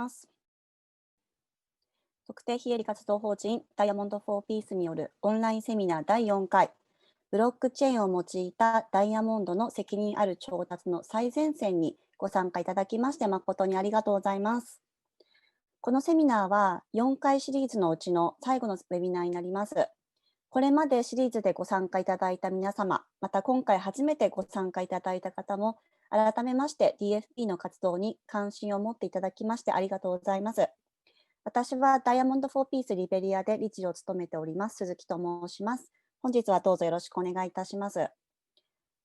。特定非営利活動法人ダイヤモンド・フォー・ピースによるオンラインセミナー第4回ブロックチェーンを用いたダイヤモンドの責任ある調達の最前線にご参加いただきまして誠にありがとうございます。このセミナーは4回シリーズのうちの最後のウェビナーになります。これまでシリーズでご参加いただいた皆様、また今回初めてご参加いただいた方も、改めまして DFP の活動に関心を持っていただきましてありがとうございます。私はダイヤモンド・フォー・ピースリベリアで理事を務めております、鈴木と申します。本日はどうぞよろしくお願いいたします。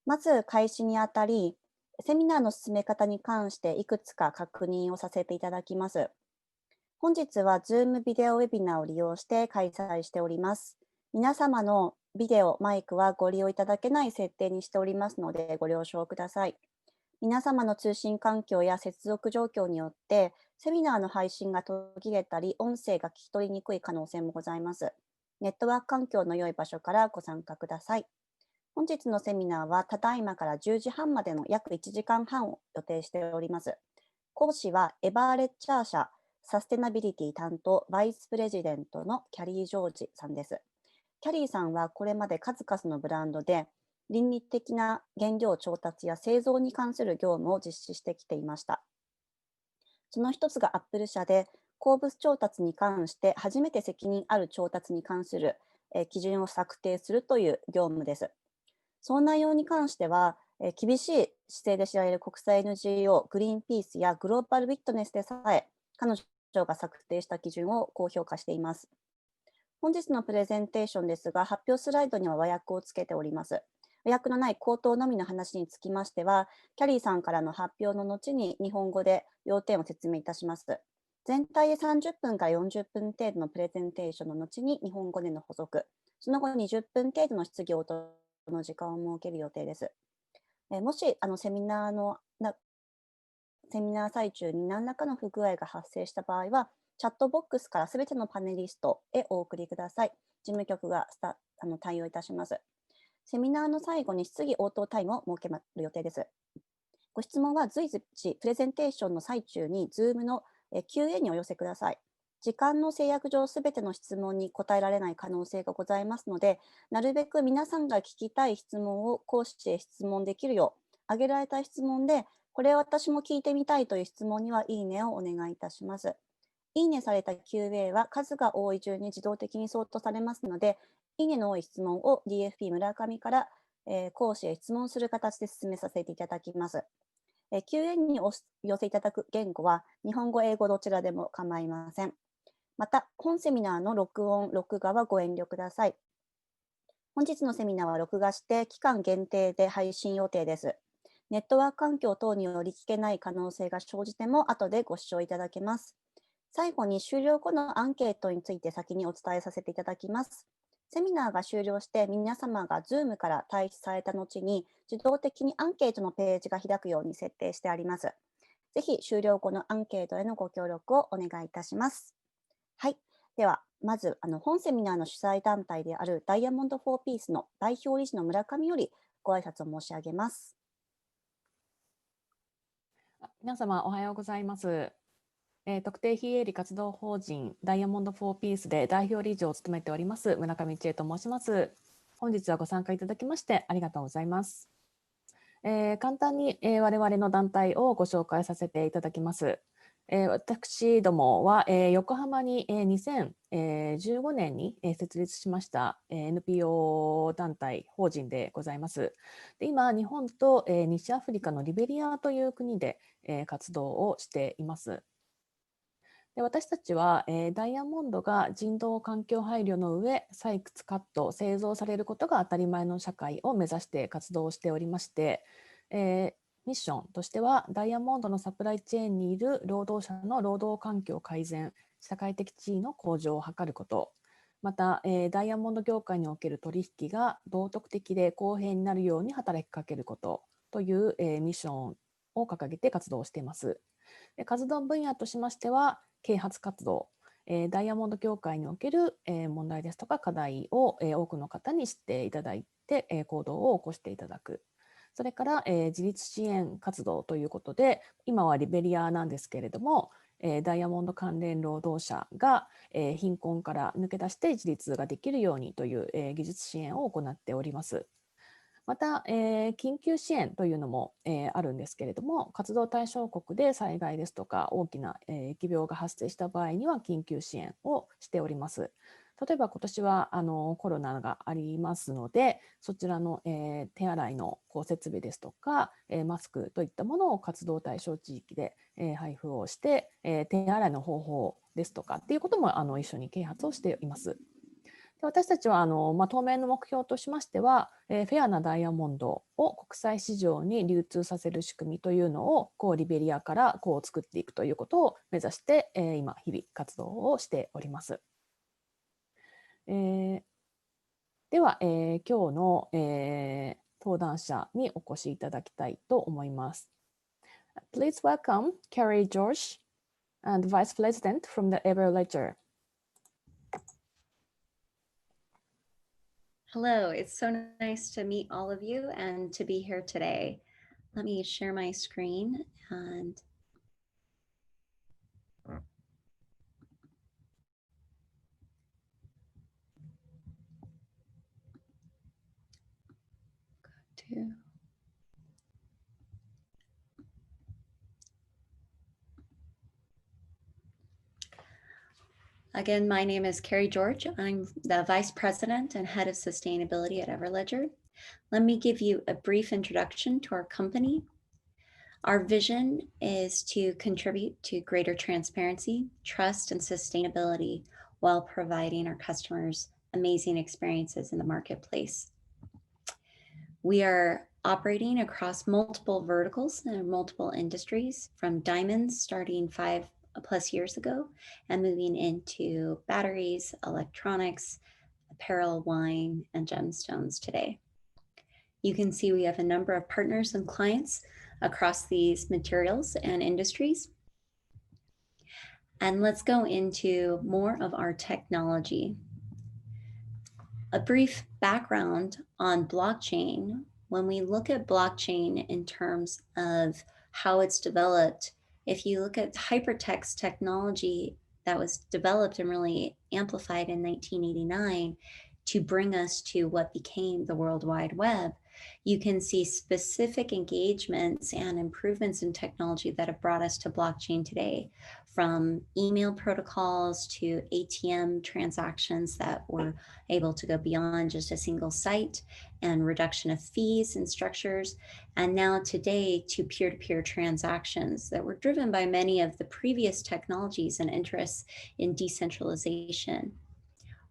まず開始にあたり、セミナーの進め方に関していくつか確認をさせていただきます。本日は Zoom ビデオウェビナーを利用して開催しております。皆様のビデオ、マイクはご利用いただけない設定にしておりますのでご了承ください。皆様の通信環境や接続状況によってセミナーの配信が途切れたり音声が聞き取りにくい可能性もございます。ネットワーク環境の良い場所からご参加ください。本日のセミナーはただいまから10時半までの約1時間半を予定しております。講師はエバーレッチャー社サステナビリティ担当バイスプレジデントのキャリー・ジョージさんです。キャリーさんはこれまで数々のブランドで倫理的な原料調達や製造に関する業務を実施してきていました。その一つがアップル社で、鉱物調達に関して初めて責任ある調達に関する基準を策定するという業務です。その内容に関しては、厳しい姿勢で知られる国際 NGO、グリーンピースやグローバルウィットネスでさえ、彼女が策定した基準を高評価しています。本日のプレゼンテーションですが、発表スライドには和訳をつけております。和訳のない口頭のみの話につきましては、キャリーさんからの発表の後に日本語で要点を説明いたします。全体で30分から40分程度のプレゼンテーションの後に日本語での補足、その後20分程度の質疑応答の時間を設ける予定です。もしセミナー最中に何らかの不具合が発生した場合は、チャットボックスからすべてのパネリストへお送りください。事務局が対応いたします。セミナーの最後に質疑応答タイムを設ける予定です。ご質問は随時プレゼンテーションの最中に Zoom の Q&A にお寄せください。時間の制約上すべての質問に答えられない可能性がございますので、なるべく皆さんが聞きたい質問を講師へ質問できるよう、挙げられた質問で、これ私も聞いてみたいという質問にはいいねをお願いいたします。いいねされた Q&A は数が多い順に自動的にソートされますので、いいねの多い質問を DFP 村上から、講師へ質問する形で進めさせていただきます。Q&A にお寄せいただく言語は日本語、英語どちらでも構いません。また、本セミナーの録音、録画はご遠慮ください。本日のセミナーは録画して期間限定で配信予定です。ネットワーク環境等により聞けない可能性が生じても後でご視聴いただけます。最後に終了後のアンケートについて先にお伝えさせていただきます。セミナーが終了して皆様が Zoom から退出された後に自動的にアンケートのページが開くように設定してあります。ぜひ終了後のアンケートへのご協力をお願いいたします。はい。では、まず本セミナーの主催団体であるダイヤモンド・フォー・ピースの代表理事の村上よりご挨拶を申し上げます。皆様おはようございます。特定非営利活動法人ダイヤモンド・フォー・ピースで代表理事を務めております村上千恵と申します。本日はご参加いただきましてありがとうございます。簡単に、我々の団体をご紹介させていただきます。私どもは、横浜に、2015年に、設立しました、NPO 団体法人でございます。で今、日本と、西アフリカのリベリアという国で、活動をしています。で私たちは、ダイヤモンドが人道環境配慮の上、採掘、カット、製造されることが当たり前の社会を目指して活動しておりまして、ミッションとしてはダイヤモンドのサプライチェーンにいる労働者の労働環境改善、社会的地位の向上を図ること、また、ダイヤモンド業界における取引が道徳的で公平になるように働きかけることという、ミッションを掲げて活動しています。で活動分野としましては、啓発活動、ダイヤモンド協会における、問題ですとか課題を、多くの方に知っていただいて、行動を起こしていただく。それから、自立支援活動ということで、今はリベリアなんですけれども、ダイヤモンド関連労働者が、貧困から抜け出して自立ができるようにという、技術支援を行っております。また、緊急支援というのも、あるんですけれども、活動対象国で災害ですとか大きな、疫病が発生した場合には緊急支援をしております。例えば今年はコロナがありますので、そちらの、手洗いの設備ですとか、マスクといったものを活動対象地域で、配布をして、手洗いの方法ですとかっていうことも一緒に啓発をしています。私たちは当面の目標としましては、フェアなダイヤモンドを国際市場に流通させる仕組みというのをリベリアから作っていくということを目指して、今日々活動をしております。では、今日の、登壇者にお越しいただきたいと思います。Please welcome Carrie George and Vice President from the Ever Ledger. Hello, it's so nice to meet all of you and to be here today. Let me share my screen and go to Again, my name is Carrie George. I'm the Vice President and Head of Sustainability at Everledger. Let me give you a brief introduction to our company. Our vision is to contribute to greater transparency, trust, and sustainability while providing our customers amazing experiences in the marketplace. We are operating across multiple verticals and multiple industries, from diamonds starting 5+ years ago and moving into batteries, electronics, apparel, wine, and gemstones today. You can see we have a number of partners and clients across these materials and industries. And let's go into more of our technology. A brief background on blockchain. When we look at blockchain in terms of how it's developed, if you look at hypertext technology that was developed and really amplified in 1989 to bring us to what became the World Wide Web, you can see specific engagements and improvements in technology that have brought us to blockchain today, from email protocols to ATM transactions that were able to go beyond just a single site, and reduction of fees and structures, and now today to peer-to-peer transactions that were driven by many of the previous technologies and interests in decentralization.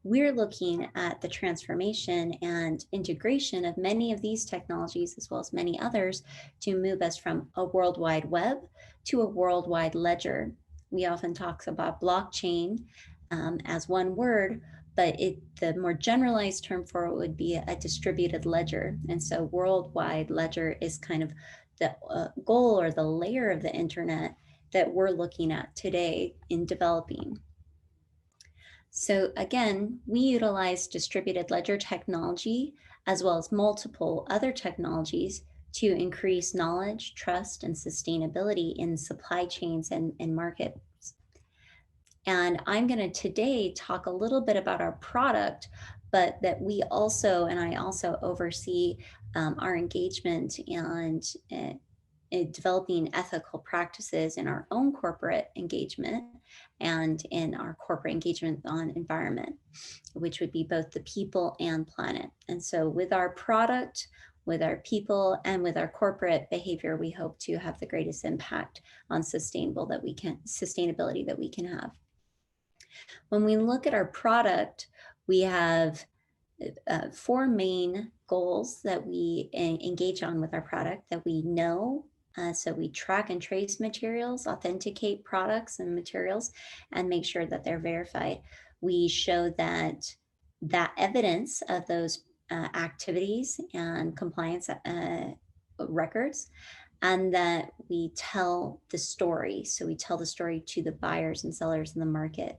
We're looking at the transformation and integration of many of these technologies, as well as many others, to move us from a World Wide Web to a worldwide ledger. We often talk about blockchain as one word, but the more generalized term for it would be a distributed ledger. And so worldwide ledger is kind of the goal or the layer of the internet that we're looking at today in developing. So again, we utilize distributed ledger technology as well as multiple other technologies to increase knowledge, trust, and sustainability in supply chains and markets. And I'm going to today talk a little bit about our product, but that we also, and I also oversee our engagement and developing ethical practices in our own corporate engagement and in our corporate engagement on environment, which would be both the people and planet. And so with our product, with our people, and with our corporate behavior, we hope to have the greatest impact on sustainability that we can have. When we look at our product, we have 4 main goals that we engage on with our product that we know. So we track and trace materials, authenticate products and materials, and make sure that they're verified. We show that evidence of those activities and compliance records, and that we tell the story. So we tell the story to the buyers and sellers in the market.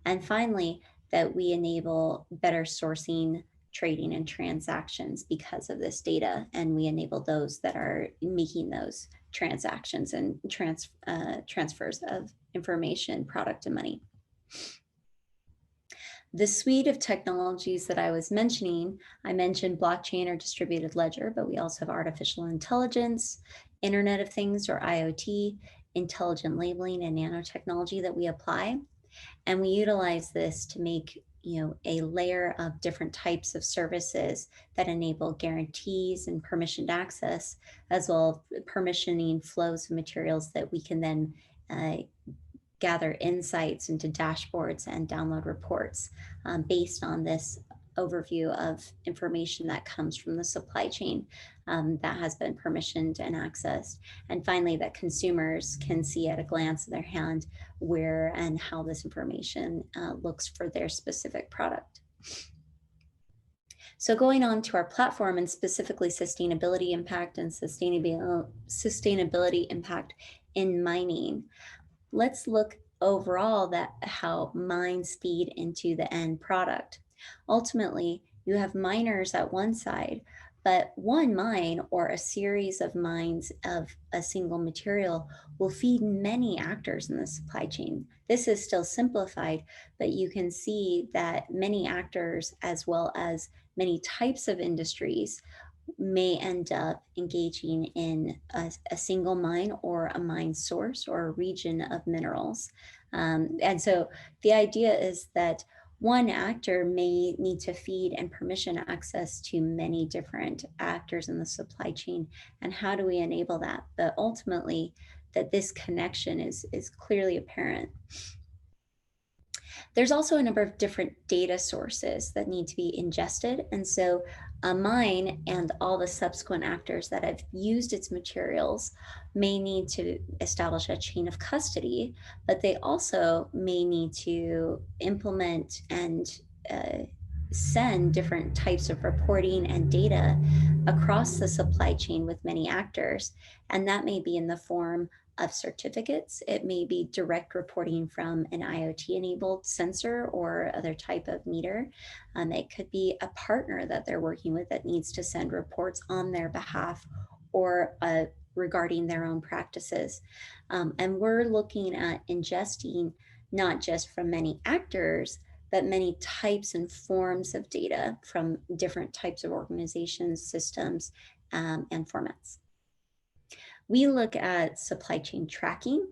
And finally, that we enable better sourcing, trading, and transactions because of this data, and we enable those that are making those transactions and transfers of information, product, and money. The suite of technologies that I was mentioning, I mentioned blockchain or distributed ledger, but we also have artificial intelligence, Internet of Things or IoT, intelligent labeling, and nanotechnology that we apply. And we utilize this to make a layer of different types of services that enable guarantees and permissioned access, as well as permissioning flows of materials that we can then gather insights into dashboards and download reports based on this overview of information that comes from the supply chain that has been permissioned and accessed. And finally, that consumers can see at a glance of their hand where and how this information looks for their specific product. So going on to our platform, and specifically sustainability impact and sustainability impact in mining, let's look overall at how mines feed into the end product. Ultimately, you have miners at one side, but one mine or a series of mines of a single material will feed many actors in the supply chain. This is still simplified, but you can see that many actors, as well as many types of industries, may end up engaging in a single mine or a mine source or a region of minerals. And so the idea is that one actor may need to feed and permission access to many different actors in the supply chain. And how do we enable that? But ultimately, that this connection is clearly apparent. There's also a number of different data sources that need to be ingested. And so a mine and all the subsequent actors that have used its materials may need to establish a chain of custody, but they also may need to implement and send different types of reporting and data across the supply chain with many actors. And that may be in the form of certificates. It may be direct reporting from an IoT-enabled sensor or other type of meter. It could be a partner that they're working with that needs to send reports on their behalf or regarding their own practices. And we're looking at ingesting not just from many actors, but many types and forms of data from different types of organizations, systems, and formats. We look at supply chain tracking,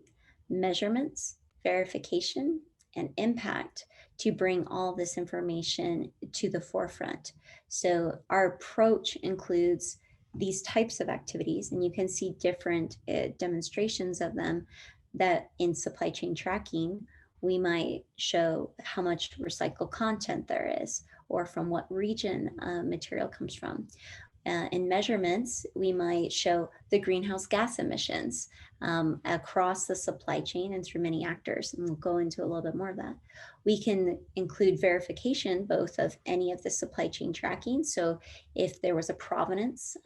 measurements, verification, and impact to bring all this information to the forefront. So our approach includes these types of activities, and you can see different demonstrations of them. That in supply chain tracking, we might show how much recycled content there is, or from what region material comes from. In measurements, we might show the greenhouse gas emissions across the supply chain and through many actors, and we'll go into a little bit more of that. We can include verification both of any of the supply chain tracking. So if there was a provenance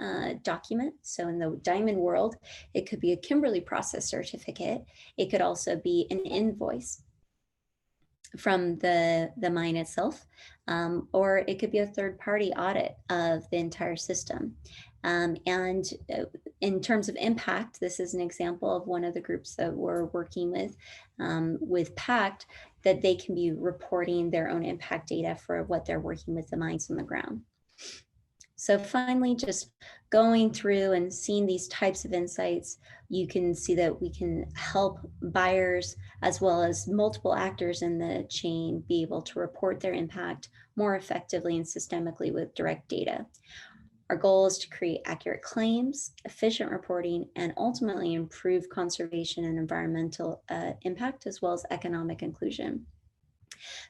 document, so in the diamond world, it could be a Kimberley process certificate. It could also be an invoice from the mine itself, or it could be a third-party audit of the entire system. And in terms of impact, this is an example of one of the groups that we're working with PACT, that they can be reporting their own impact data for what they're working with the mines on the ground. So finally, just going through and seeing these types of insights, you can see that we can help buyers as well as multiple actors in the chain be able to report their impact more effectively and systemically with direct data. Our goal is to create accurate claims, efficient reporting, and ultimately improve conservation and environmental impact, as well as economic inclusion.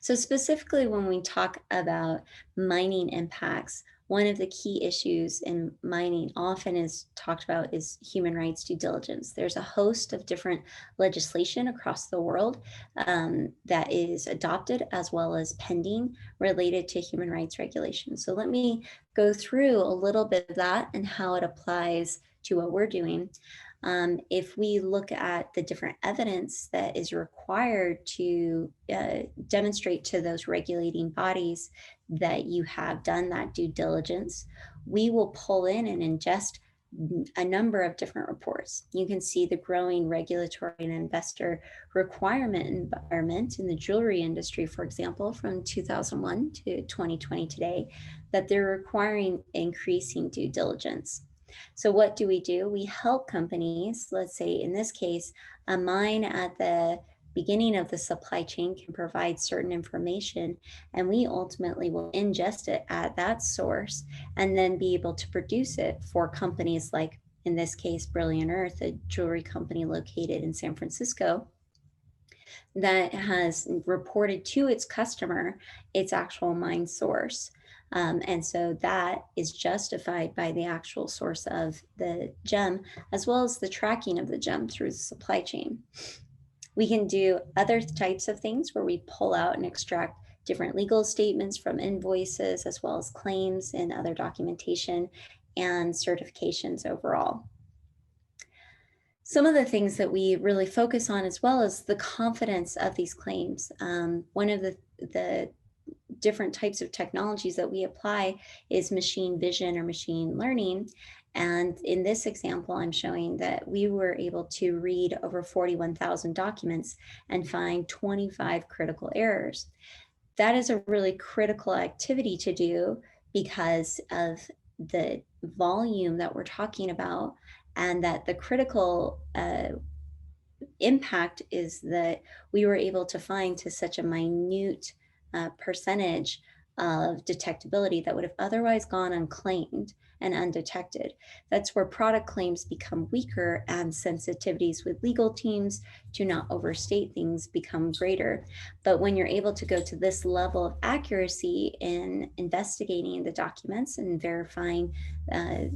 So specifically, when we talk about mining impacts, one of the key issues in mining often is talked about is human rights due diligence. There's a host of different legislation across the world that is adopted as well as pending related to human rights regulations. So let me go through a little bit of that and how it applies to what we're doing. If we look at the different evidence that is required to demonstrate to those regulating bodies that you have done that due diligence, we will pull in and ingest a number of different reports. You can see the growing regulatory and investor requirement environment in the jewelry industry, for example, from 2001 to 2020 today, that they're requiring increasing due diligence. So what do? We help companies, let's say in this case, a mine at the beginning of the supply chain can provide certain information, and we ultimately will ingest it at that source and then be able to produce it for companies like, in this case, Brilliant Earth, a jewelry company located in San Francisco that has reported to its customer its actual mine source. And so that is justified by the actual source of the gem, as well as the tracking of the gem through the supply chain. We can do other types of things where we pull out and extract different legal statements from invoices, as well as claims and other documentation and certifications overall. Some of the things that we really focus on, as well as the confidence of these claims. One of the different types of technologies that we apply is machine vision or machine learning. And in this example, I'm showing that we were able to read over 41,000 documents and find 25 critical errors. That is a really critical activity to do because of the volume that we're talking about, and that the critical impact is that we were able to find to such a minute percentage of detectability that would have otherwise gone unclaimed and undetected. That's where product claims become weaker and sensitivities with legal teams to not overstate things become greater. But when you're able to go to this level of accuracy in investigating the documents and verifying that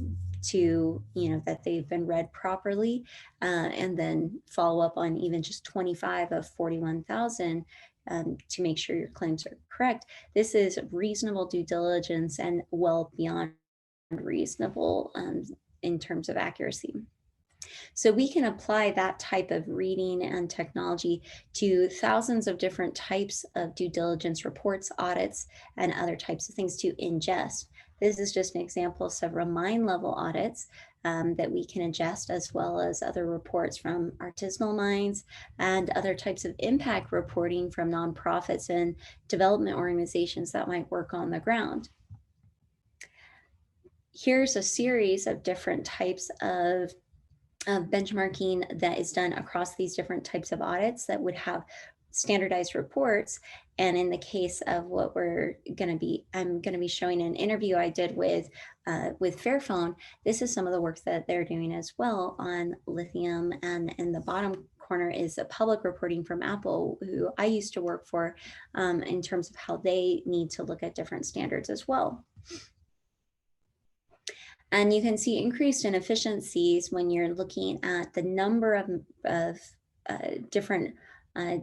they've been read properly, and then follow up on even just 25 of 41,000 to make sure your claims are correct. This is reasonable due diligence and well beyond reasonable in terms of accuracy. So we can apply that type of reading and technology to thousands of different types of due diligence reports, audits, and other types of things to ingest. This is just an example of several mine level audits that we can ingest, as well as other reports from artisanal mines and other types of impact reporting from nonprofits and development organizations that might work on the ground. Here's a series of different types of benchmarking that is done across these different types of audits that would have standardized reports. And in the case of what I'm going to be showing an interview I did with Fairphone. This is some of the work that they're doing as well on lithium. And in the bottom corner is a public reporting from Apple, who I used to work for, in terms of how they need to look at different standards as well. And you can see increased inefficiencies when you're looking at the number of different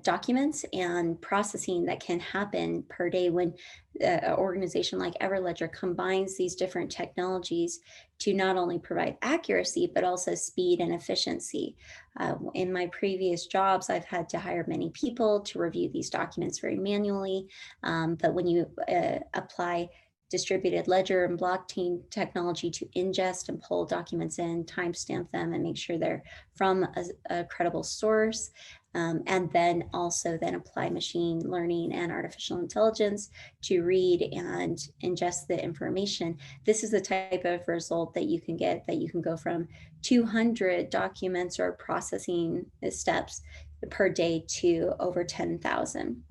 documents and processing that can happen per day when an organization like Everledger combines these different technologies to not only provide accuracy, but also speed and efficiency. In my previous jobs, I've had to hire many people to review these documents very manually. But when you apply distributed ledger and blockchain technology to ingest and pull documents in, timestamp them, and make sure they're from a credible source, and then also apply machine learning and artificial intelligence to read and ingest the information. This is the type of result that you can get, that you can go from 200 documents or processing steps per day to over 10,000.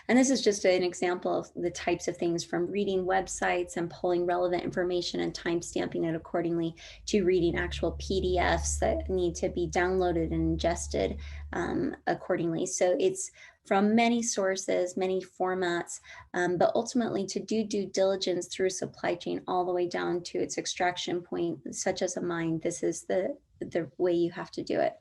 And this is just an example of the types of things, from reading websites and pulling relevant information and timestamping it accordingly, to reading actual PDFs that need to be downloaded and ingested accordingly. So it's from many sources, many formats, but ultimately to do due diligence through supply chain all the way down to its extraction point, such as a mine. This is the way you have to do it.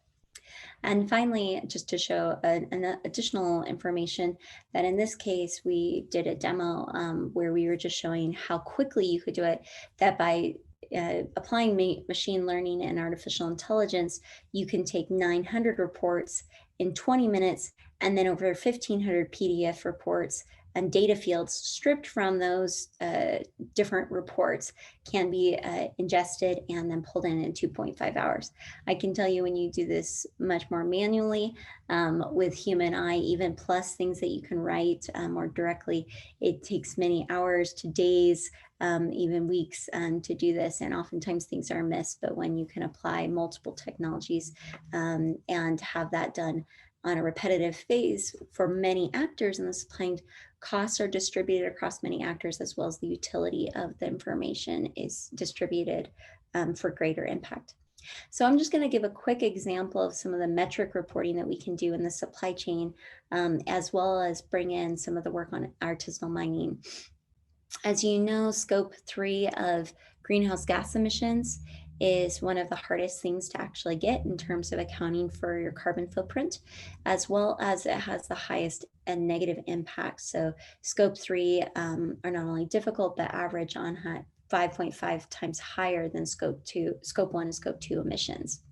And finally, just to show an additional information, that in this case, we did a demo where we were just showing how quickly you could do it, that by applying machine learning and artificial intelligence, you can take 900 reports in 20 minutes, and then over 1,500 PDF reports and data fields stripped from those different reports can be ingested and then pulled in 2.5 hours. I can tell you when you do this much more manually with human eye, even plus things that you can write more directly, it takes many hours to days, even weeks to do this, and oftentimes things are missed. But when you can apply multiple technologies and have that done on a repetitive phase for many actors in the supply chain, costs are distributed across many actors, as well as the utility of the information is distributed for greater impact. So I'm just going to give a quick example of some of the metric reporting that we can do in the supply chain, as well as bring in some of the work on artisanal mining. As you know, scope 3 of greenhouse gas emissions is one of the hardest things to actually get in terms of accounting for your carbon footprint, as well as it has the highest and negative impact. So scope 3 are not only difficult, but average on 5.5 times higher than scope 1 and scope 2 emissions.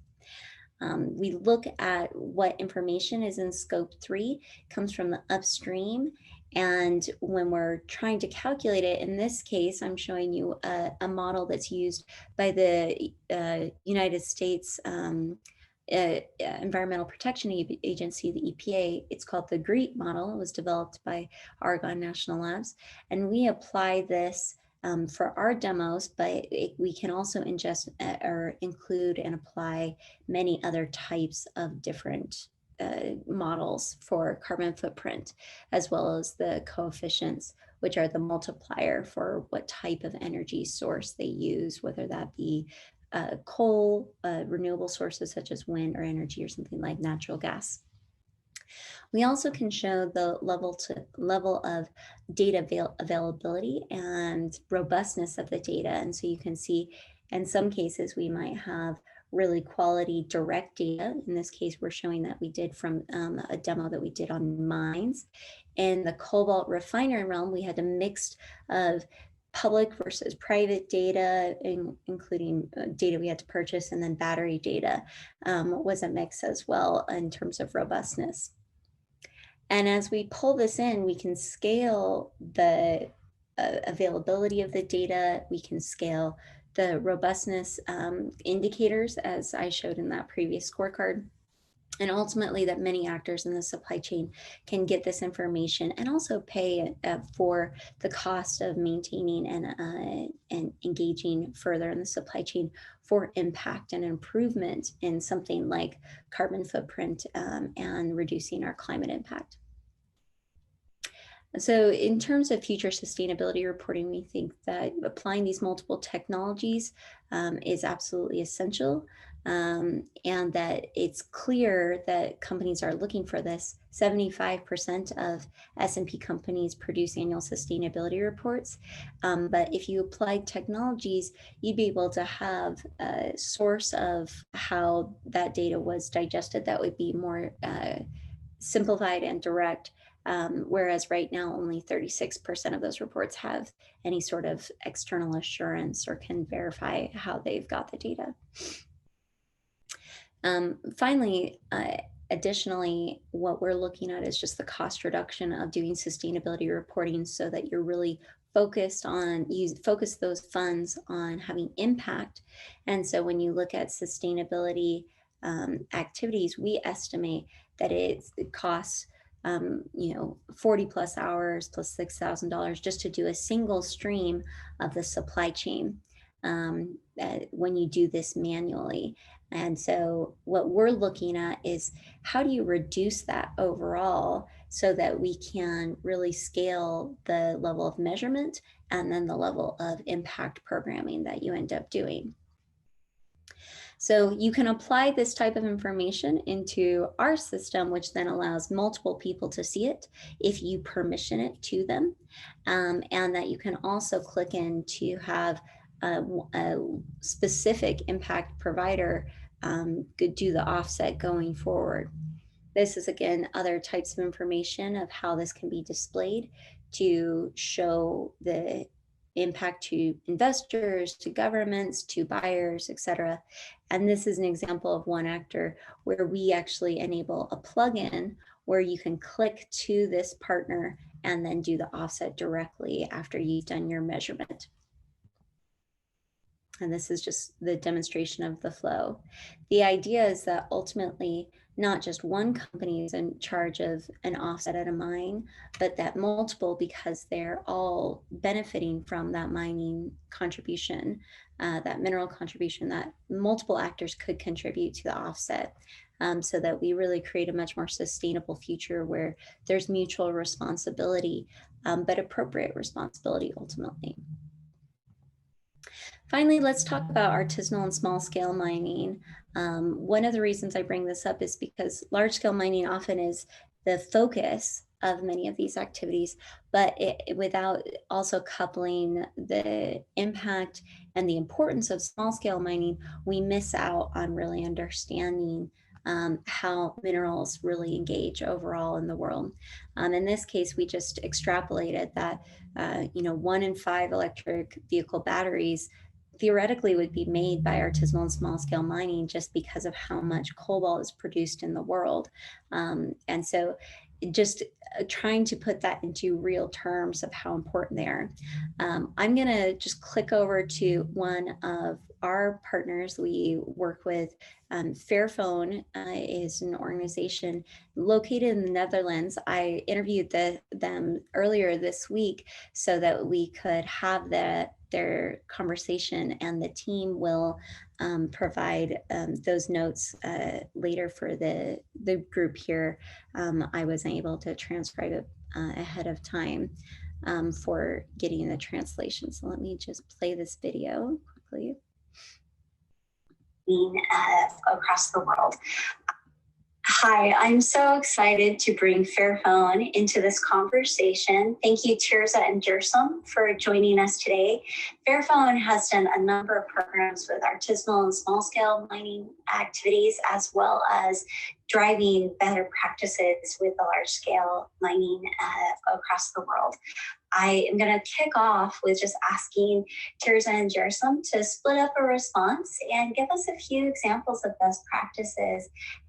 We look at what information is in scope 3 comes from the upstream. And when we're trying to calculate it, in this case, I'm showing you a model that's used by the United States Environmental Protection Agency, the EPA. It's called the GREET model. It was developed by Argonne National Labs. And we apply this for our demos, but we can also ingest or include and apply many other types of different models for carbon footprint, as well as the coefficients, which are the multiplier for what type of energy source they use, whether that be coal, renewable sources such as wind or energy, or something like natural gas. We also can show the level of data availability and robustness of the data. And so you can see in some cases we might have really quality direct data. In this case, we're showing that we did from a demo that we did on mines. In the cobalt refinery realm, we had a mix of public versus private data, including data we had to purchase, and then battery data was a mix as well in terms of robustness. And as we pull this in, we can scale the availability of the data, we can scale the robustness indicators, as I showed in that previous scorecard, and ultimately that many actors in the supply chain can get this information and also pay for the cost of maintaining and engaging further in the supply chain for impact and improvement in something like carbon footprint and reducing our climate impact. So in terms of future sustainability reporting, we think that applying these multiple technologies is absolutely essential, and that it's clear that companies are looking for this. 75% of S&P companies produce annual sustainability reports, but if you applied technologies, you'd be able to have a source of how that data was digested that would be more simplified and direct. Whereas right now only 36% of those reports have any sort of external assurance or can verify how they've got the data. Finally, additionally, what we're looking at is just the cost reduction of doing sustainability reporting, so that you're really focused on, focus those funds on having impact. And so when you look at sustainability activities, we estimate that it costs 40 plus hours plus $6,000 just to do a single stream of the supply chain when you do this manually. And so what we're looking at is how do you reduce that overall so that we can really scale the level of measurement and then the level of impact programming that you end up doing. So you can apply this type of information into our system, which then allows multiple people to see it if you permission it to them, and that you can also click in to have a specific impact provider do the offset going forward. This is, again, other types of information of how this can be displayed to show the impact to investors, to governments, to buyers, etc. And this is an example of one actor where we actually enable a plugin where you can click to this partner and then do the offset directly after you've done your measurement. And this is just the demonstration of the flow. The idea is that ultimately, not just one company is in charge of an offset at a mine, but that multiple, because they're all benefiting from that mining contribution, that mineral contribution, that multiple actors could contribute to the offset, so that we really create a much more sustainable future where there's mutual responsibility, but appropriate responsibility ultimately. Finally, let's talk about artisanal and small scale mining. One of the reasons I bring this up is because large scale mining often is the focus of many of these activities, but without also coupling the impact and the importance of small scale mining, we miss out on really understanding how minerals really engage overall in the world. In this case, we just extrapolated that 1 in 5 electric vehicle batteries theoretically would be made by artisanal and small scale mining just because of how much cobalt is produced in the world. And so just trying to put that into real terms of how important they are. I'm gonna just click over to one of our partners we work with. Fairphone is an organization located in the Netherlands. I interviewed them earlier this week so that we could have their conversation, and the team will provide those notes later for the group here. I wasn't able to transcribe it ahead of time for getting the translation. So let me just play this video quickly. Across the world. Hi, I'm so excited to bring Fairphone into this conversation. Thank you, Tirza and Jersum, for joining us today. Fairphone has done a number of programs with artisanal and small-scale mining activities, as well as driving better practices with the large-scale mining across the world. I am going to kick off with just asking Tirza and Jersum to split up a response and give us a few examples of best practices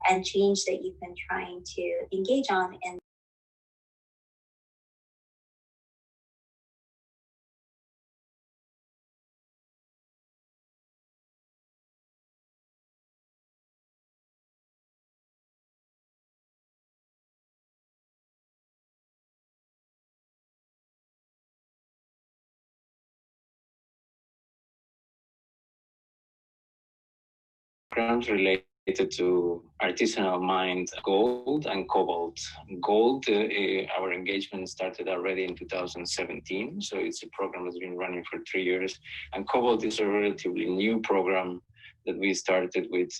and change that you've been trying to engage on in. Programs related to artisanal mined gold and cobalt. Gold, our engagement started already in 2017, so it's a program that's been running for 3 years. And cobalt is a relatively new program that we started with,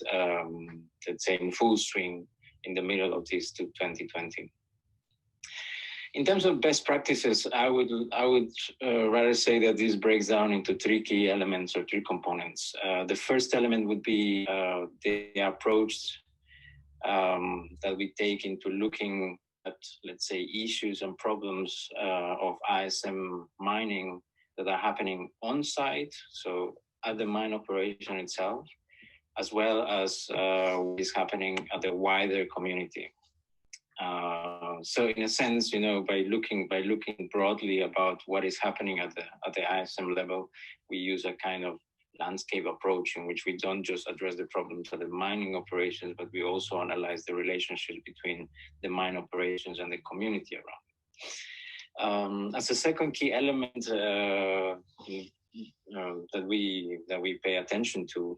let's say, in full swing in the middle of this 2020. In terms of best practices, I would rather say that this breaks down into 3 key elements or 3 components. The first element would be the approach that we take into looking at, let's say, issues and problems of ISM mining that are happening on site, so at the mine operation itself, as well as what is happening at the wider community. So in a sense, by looking broadly about what is happening at the ISM level, we use a kind of landscape approach in which we don't just address the problems of the mining operations, but we also analyze the relationship between the mine operations and the community around. As a second key element that we pay attention to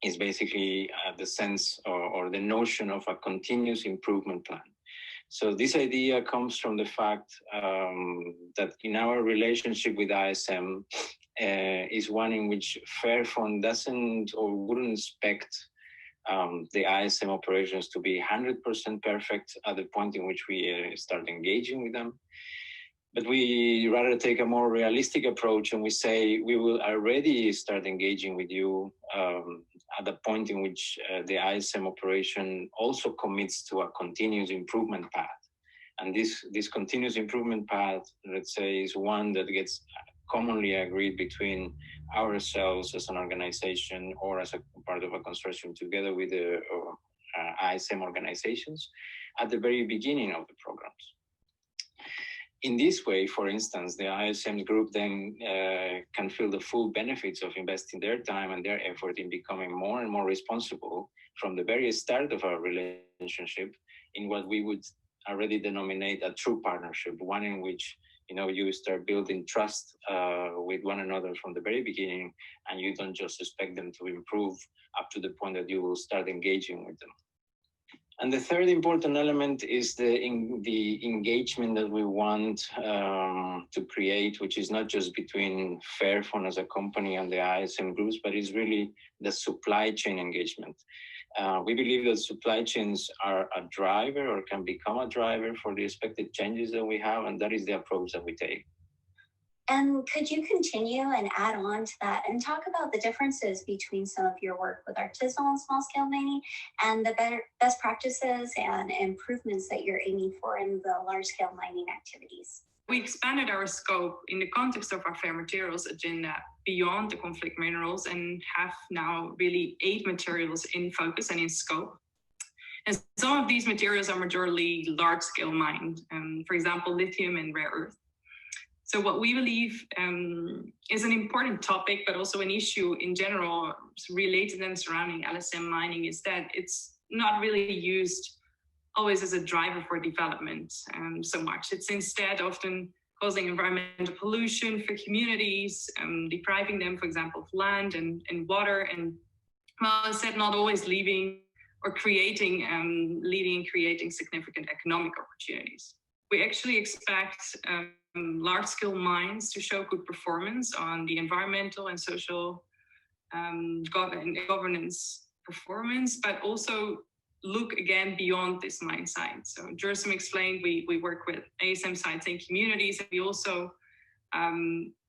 is basically the sense or the notion of a continuous improvement plan. So this idea comes from the fact that in our relationship with ISM is one in which Fairphone doesn't or wouldn't expect the ISM operations to be 100% perfect at the point in which we start engaging with them. But we rather take a more realistic approach, and we say we will already start engaging with you at the point in which the ISM operation also commits to a continuous improvement path. And this continuous improvement path, let's say, is one that gets commonly agreed between ourselves as an organization or as a part of a consortium together with the ISM organizations, at the very beginning of the programs. In this way, for instance, the ISM group then can feel the full benefits of investing their time and their effort in becoming more and more responsible from the very start of our relationship in what we would already denominate a true partnership, one in which you start building trust with one another from the very beginning, and you don't just expect them to improve up to the point that you will start engaging with them. And the third important element is the engagement that we want to create, which is not just between Fairphone as a company and the ISM groups, but is really the supply chain engagement. We believe that supply chains are a driver or can become a driver for the expected changes that we have, and that is the approach that we take. And could you continue and add on to that and talk about the differences between some of your work with artisanal and small-scale mining and the best practices and improvements that you're aiming for in the large-scale mining activities? We expanded our scope in the context of our fair materials agenda beyond the conflict minerals and have now really 8 materials in focus and in scope. And some of these materials are majorly large-scale mined, for example, lithium and rare earth. So what we believe is an important topic, but also an issue in general related and surrounding LSM mining, is that it's not really used always as a driver for development so much. It's instead often causing environmental pollution for communities, depriving them, for example, of land and water, and well, instead not always leading and creating significant economic opportunities. We actually expect large-scale mines to show good performance on the environmental and social governance performance, but also look again beyond this mine site. So Jersim explained we work with ASM sites and communities, and we also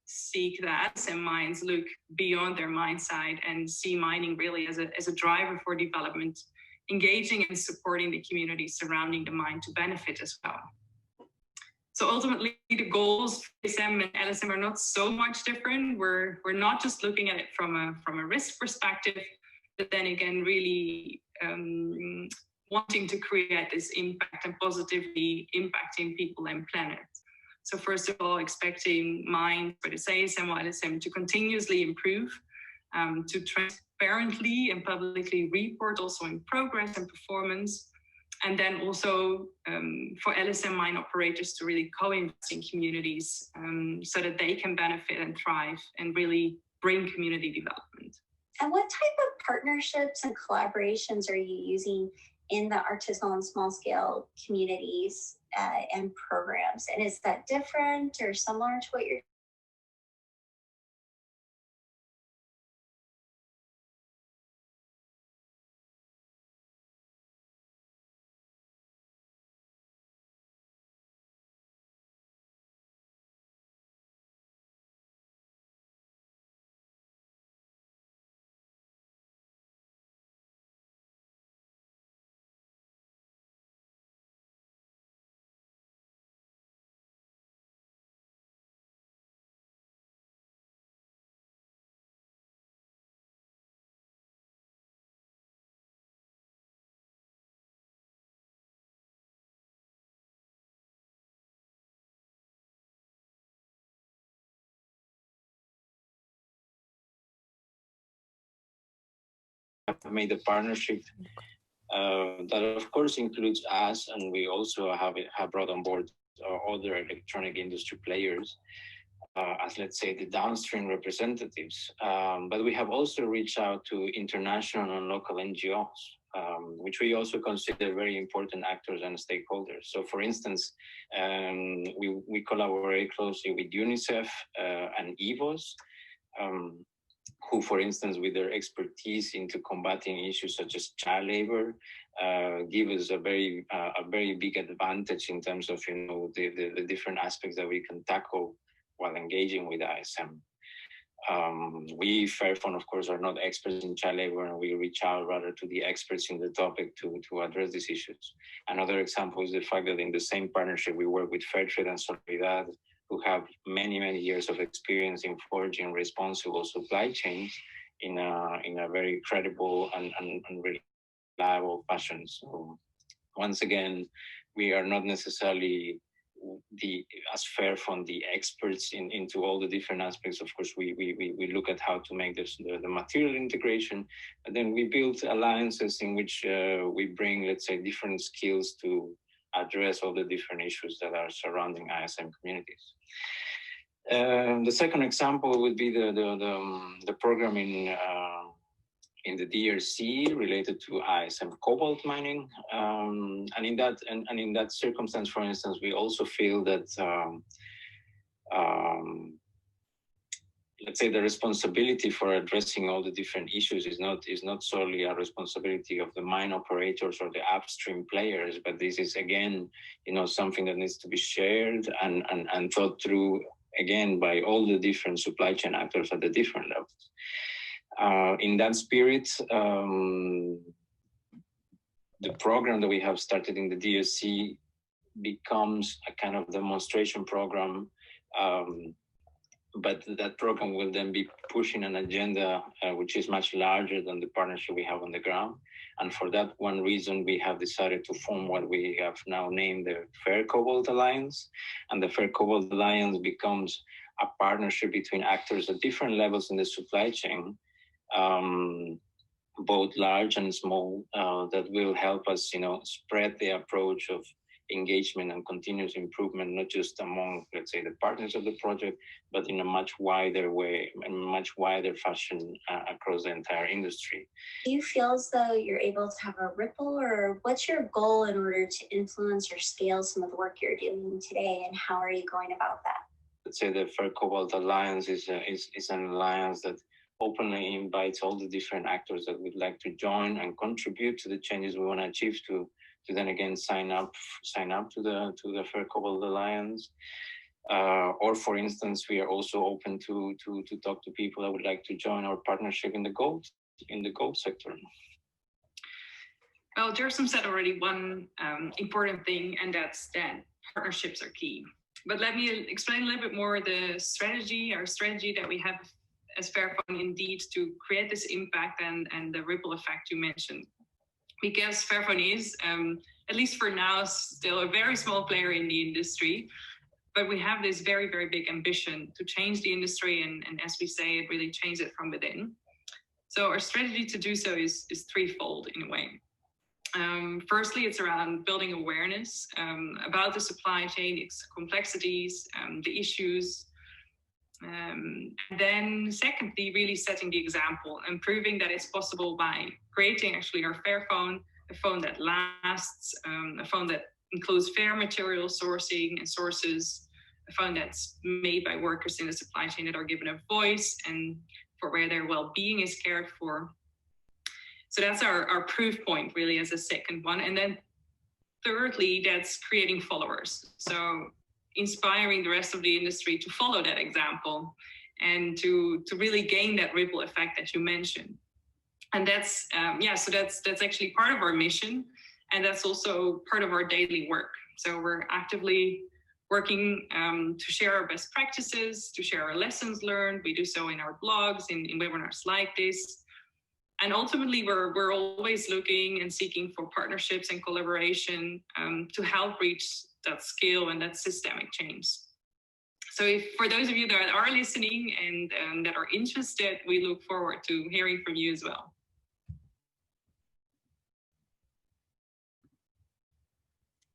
seek that ASM mines look beyond their mine site and see mining really as a driver for development, engaging and supporting the communities surrounding the mine to benefit as well. So ultimately, the goals for ASM and LSM are not so much different. We're not just looking at it from a risk perspective, but then again, really wanting to create this impact and positively impacting people and planet. So first of all, expecting mines for the ASM or LSM to continuously improve, to transparently and publicly report also in progress and performance. And then also for LSM mine operators to really co-invest in communities so that they can benefit and thrive and really bring community development. And what type of partnerships and collaborations are you using in the artisanal and small-scale communities and programs? And is that different or similar to what you're have made a partnership that of course includes us, and we also have brought on board other electronic industry players as, let's say, the downstream representatives. But we have also reached out to international and local NGOs, which we also consider very important actors and stakeholders. So for instance, we collaborate closely with UNICEF and EVOS, who, for instance, with their expertise into combating issues such as child labor, give us a very big advantage in terms of the different aspects that we can tackle while engaging with ISM. We, Fairphone, of course, are not experts in child labor, and we reach out rather to the experts in the topic to address these issues. Another example is the fact that in the same partnership, we work with Fairtrade and Solidaridad, who have many years of experience in forging responsible supply chains in a very credible and reliable fashion. So once again, we are not necessarily as Fairphone the experts into all the different aspects. Of course, we look at how to make this the material integration, and then we build alliances in which we bring, let's say, different skills to address all the different issues that are surrounding ISM communities. The second example would be the program in the DRC related to ISM cobalt mining, and in that circumstance, for instance, we also feel that let's say the responsibility for addressing all the different issues is not solely a responsibility of the mine operators or the upstream players, but this is again, something that needs to be shared and thought through again by all the different supply chain actors at the different levels. In that spirit, the program that we have started in the DRC becomes a kind of demonstration program, but that program will then be pushing an agenda which is much larger than the partnership we have on the ground. And for that one reason, we have decided to form what we have now named the Fair Cobalt Alliance. And the Fair Cobalt Alliance becomes a partnership between actors at different levels in the supply chain, both large and small, that will help us, spread the approach of engagement and continuous improvement, not just among, let's say, the partners of the project, but in a much wider way, in much wider fashion across the entire industry. Do you feel as though you're able to have a ripple, or what's your goal in order to influence or scale some of the work you're doing today, and how are you going about that? Let's say the Fair Cobalt Alliance is an alliance that openly invites all the different actors that would like to join and contribute to the changes we want to achieve to then again sign up to the Fair Cobalt Alliance. Or for instance, we are also open to talk to people that would like to join our partnership in the gold sector. Well, Jersom said already one important thing, and that's that partnerships are key. But let me explain a little bit more our strategy that we have as Fairphone indeed to create this impact and the ripple effect you mentioned. Because Fairphone is, at least for now, still a very small player in the industry, but we have this very, very big ambition to change the industry and as we say, it really change it from within. So our strategy to do so is threefold in a way. Firstly, it's around building awareness about the supply chain, its complexities, the issues. And then secondly, really setting the example and proving that it's possible by creating actually our Fairphone, a phone that lasts, a phone that includes fair material sourcing and sources, a phone that's made by workers in the supply chain that are given a voice and for where their well-being is cared for. So that's our proof point really as a second one. And then thirdly, that's creating followers. So inspiring the rest of the industry to follow that example and to really gain that ripple effect that you mentioned. And that's, so that's actually part of our mission. And that's also part of our daily work. So we're actively working to share our best practices, to share our lessons learned. We do so in our blogs, in webinars like this. And ultimately, we're always looking and seeking for partnerships and collaboration to help reach that scale and that systemic change. So for those of you that are listening and that are interested, we look forward to hearing from you as well.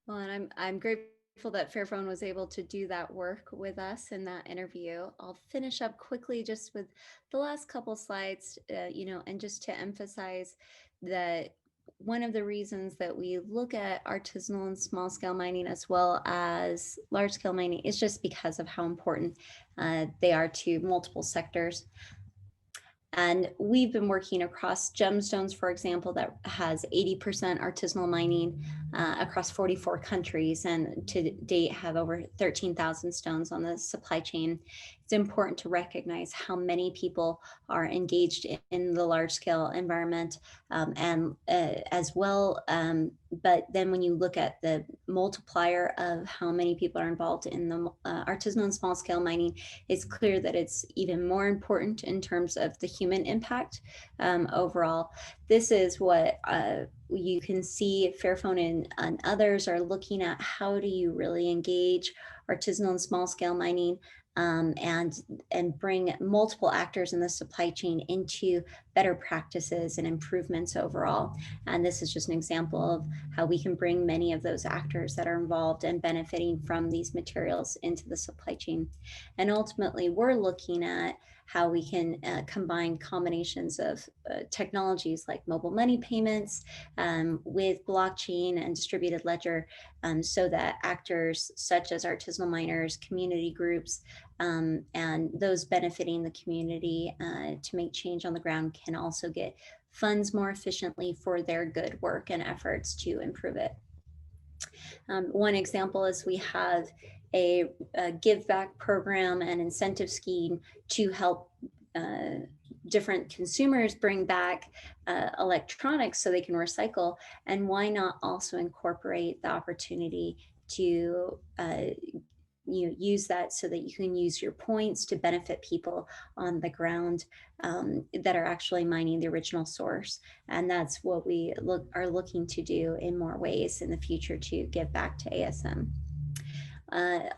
Well, and I'm grateful that Fairphone was able to do that work with us in that interview. I'll finish up quickly just with the last couple slides, and just to emphasize that one of the reasons that we look at artisanal and small scale mining as well as large scale mining is just because of how important they are to multiple sectors. And we've been working across gemstones, for example, that has 80% artisanal mining across 44 countries, and to date have over 13,000 stones on the supply chain. It's important to recognize how many people are engaged in the large scale environment and as well. But then when you look at the multiplier of how many people are involved in the artisanal and small scale mining, it's clear that it's even more important in terms of the human impact overall. This is what you can see Fairphone and others are looking at. How do you really engage artisanal and small scale mining and bring multiple actors in the supply chain into better practices and improvements overall. And this is just an example of how we can bring many of those actors that are involved and benefiting from these materials into the supply chain. And ultimately, we're looking at how we can combine combinations of technologies like mobile money payments with blockchain and distributed ledger, so that actors such as artisanal miners, community groups, and those benefiting the community to make change on the ground can also get funds more efficiently for their good work and efforts to improve it. One example is we have a give back program and incentive scheme to help different consumers bring back electronics so they can recycle. And why not also incorporate the opportunity to use that so that you can use your points to benefit people on the ground that are actually mining the original source. And that's what we are looking to do in more ways in the future to give back to ASM.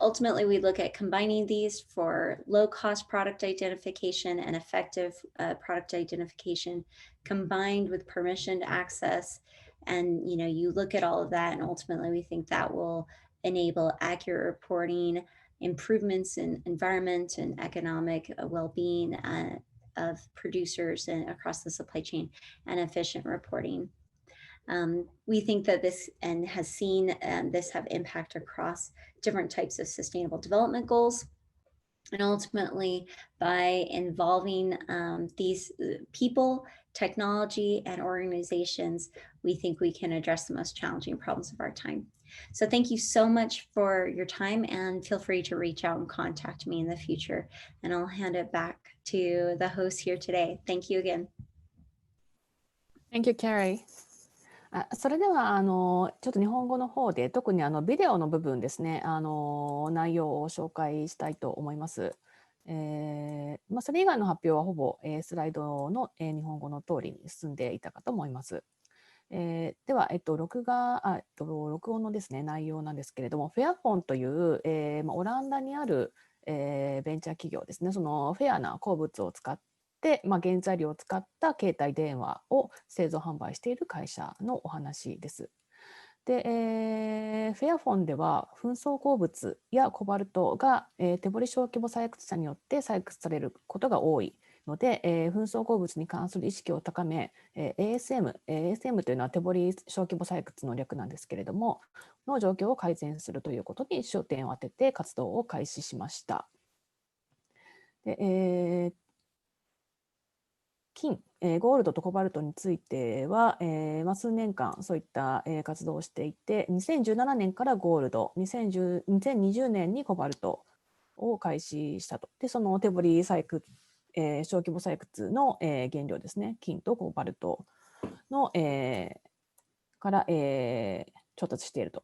Ultimately, we look at combining these for low-cost product identification and effective product identification combined with permissioned access. And you look at all of that, and ultimately we think that will enable accurate reporting, improvements in environment and economic well-being of producers and across the supply chain, and efficient reporting. We think that this and has seen this have impact across different types of sustainable development goals. And ultimately, by involving these people, technology, and organizations, we think we can address the most challenging problems of our time. So thank you so much for your time, and feel free to reach out and contact me in the future. And I'll hand it back to the host here today. Thank you again. Thank you, Carrie. それではちょっと日本語の方で特にビデオの部分ですね、内容を紹介したいと思います。それ以外の発表はほぼ、スライドの、日本語の通りに進んでいたかと思います。では、録音のですね、内容なんですけれども、フェアフォンという、オランダにある、ベンチャー企業ですね、そのフェアな鉱物を使って、原材料を使った携帯電話を製造販売している会社のお話です。で、フェアフォンでは紛争鉱物やコバルトが、手掘り小規模採掘者によって採掘されることが多いので、紛争鉱物に関する意識を高め、ASM というのは手掘り小規模採掘の略なんですけれども、の状況を改善するということに焦点を当てて活動を開始しました。で、金、ゴールドとコバルトについては、数年間そういった、活動をしていて、2017年からゴールド、2020年にコバルトを開始したと。で、その手掘り採掘、小規模採掘の、原料ですね、金とコバルトの、から、調達していると。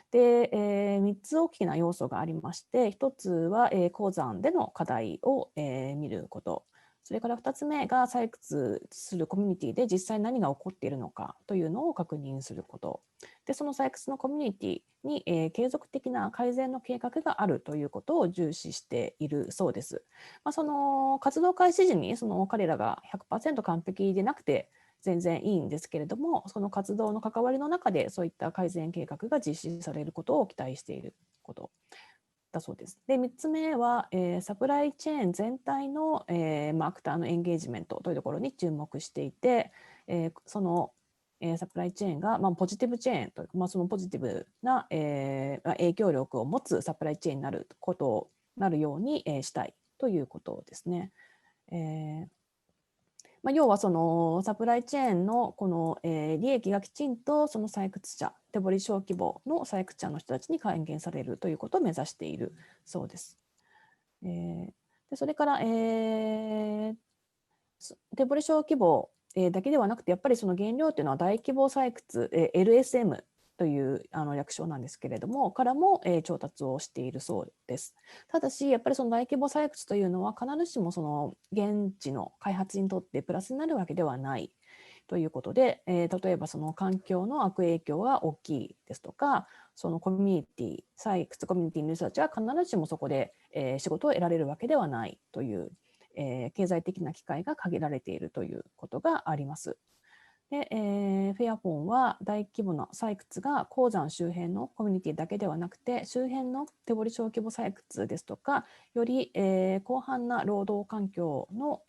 で、3つ大きな要素がありまして、1つは、鉱山での課題を、見ること。それから2つ目が採掘するコミュニティで実際何が起こっているのかというのを確認すること。で、その採掘のコミュニティに、継続的な改善の計画があるということを重視しているそうです。その活動開始時にその彼らが 100% 完璧でなくて全然いいんですけれども、その活動の関わりの中でそういった改善計画が実施されることを期待していることだそうです。で、3つ目は、サプライチェーン全体の、アクターのエンゲージメントというところに注目していて、その、サプライチェーンが、ポジティブチェーンという、そのポジティブな、影響力を持つサプライチェーンになるように、したいということですね。要はそのサプライチェーンのこの、利益がきちんとその採掘者、手掘り小規模の採掘者の人たちに還元されるということを目指しているそうです。でそれから、手掘り小規模だけではなくて、やっぱりその原料というのは大規模採掘、LSM という略称なんですけれども、からも、調達をしているそうです。ただし、やっぱりその大規模採掘というのは必ずしもその現地の開発にとってプラスになるわけではないということで、例えばその環境の悪影響が大きいですとか、そのコミュニティ、採掘コミュニティの人たちは必ずしもそこで、仕事を得られるわけではないという、経済的な機会が限られているということがあります。で、フェアフォンは大規模な採掘が鉱山周辺のコミュニティだけではなくて、周辺の手掘り小規模採掘ですとか、より、広範な労働環境の、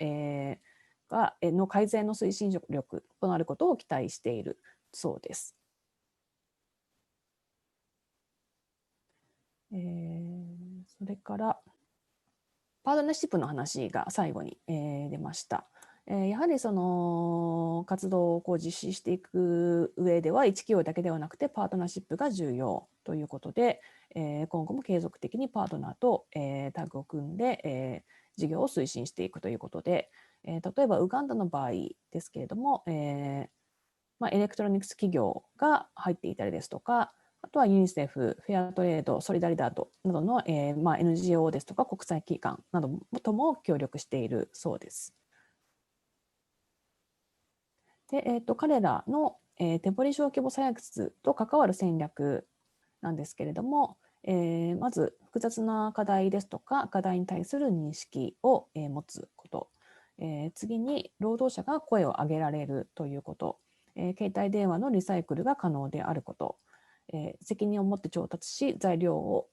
の改善の推進力となることを期待しているそうです。それからパートナーシップの話が最後に、出ました。やはりその活動を実施していく上では、一企業だけではなくてパートナーシップが重要ということで、今後も継続的にパートナーと、タッグを組んで、事業を推進していくということで、例えばウガンダの場合ですけれども、エレクトロニクス企業が入っていたりですとか、あとはユニセフ、フェアトレード、ソリダリダードなどの、NGO ですとか国際機関などとも協力しているそうです。で、彼らの、手掘り小規模採掘と関わる戦略なんですけれども、まず複雑な課題ですとか課題に対する認識を、持つこと、次に労働者が声を上げられるということ、携帯電話のリサイクルが可能であること、責任を持って調達し原料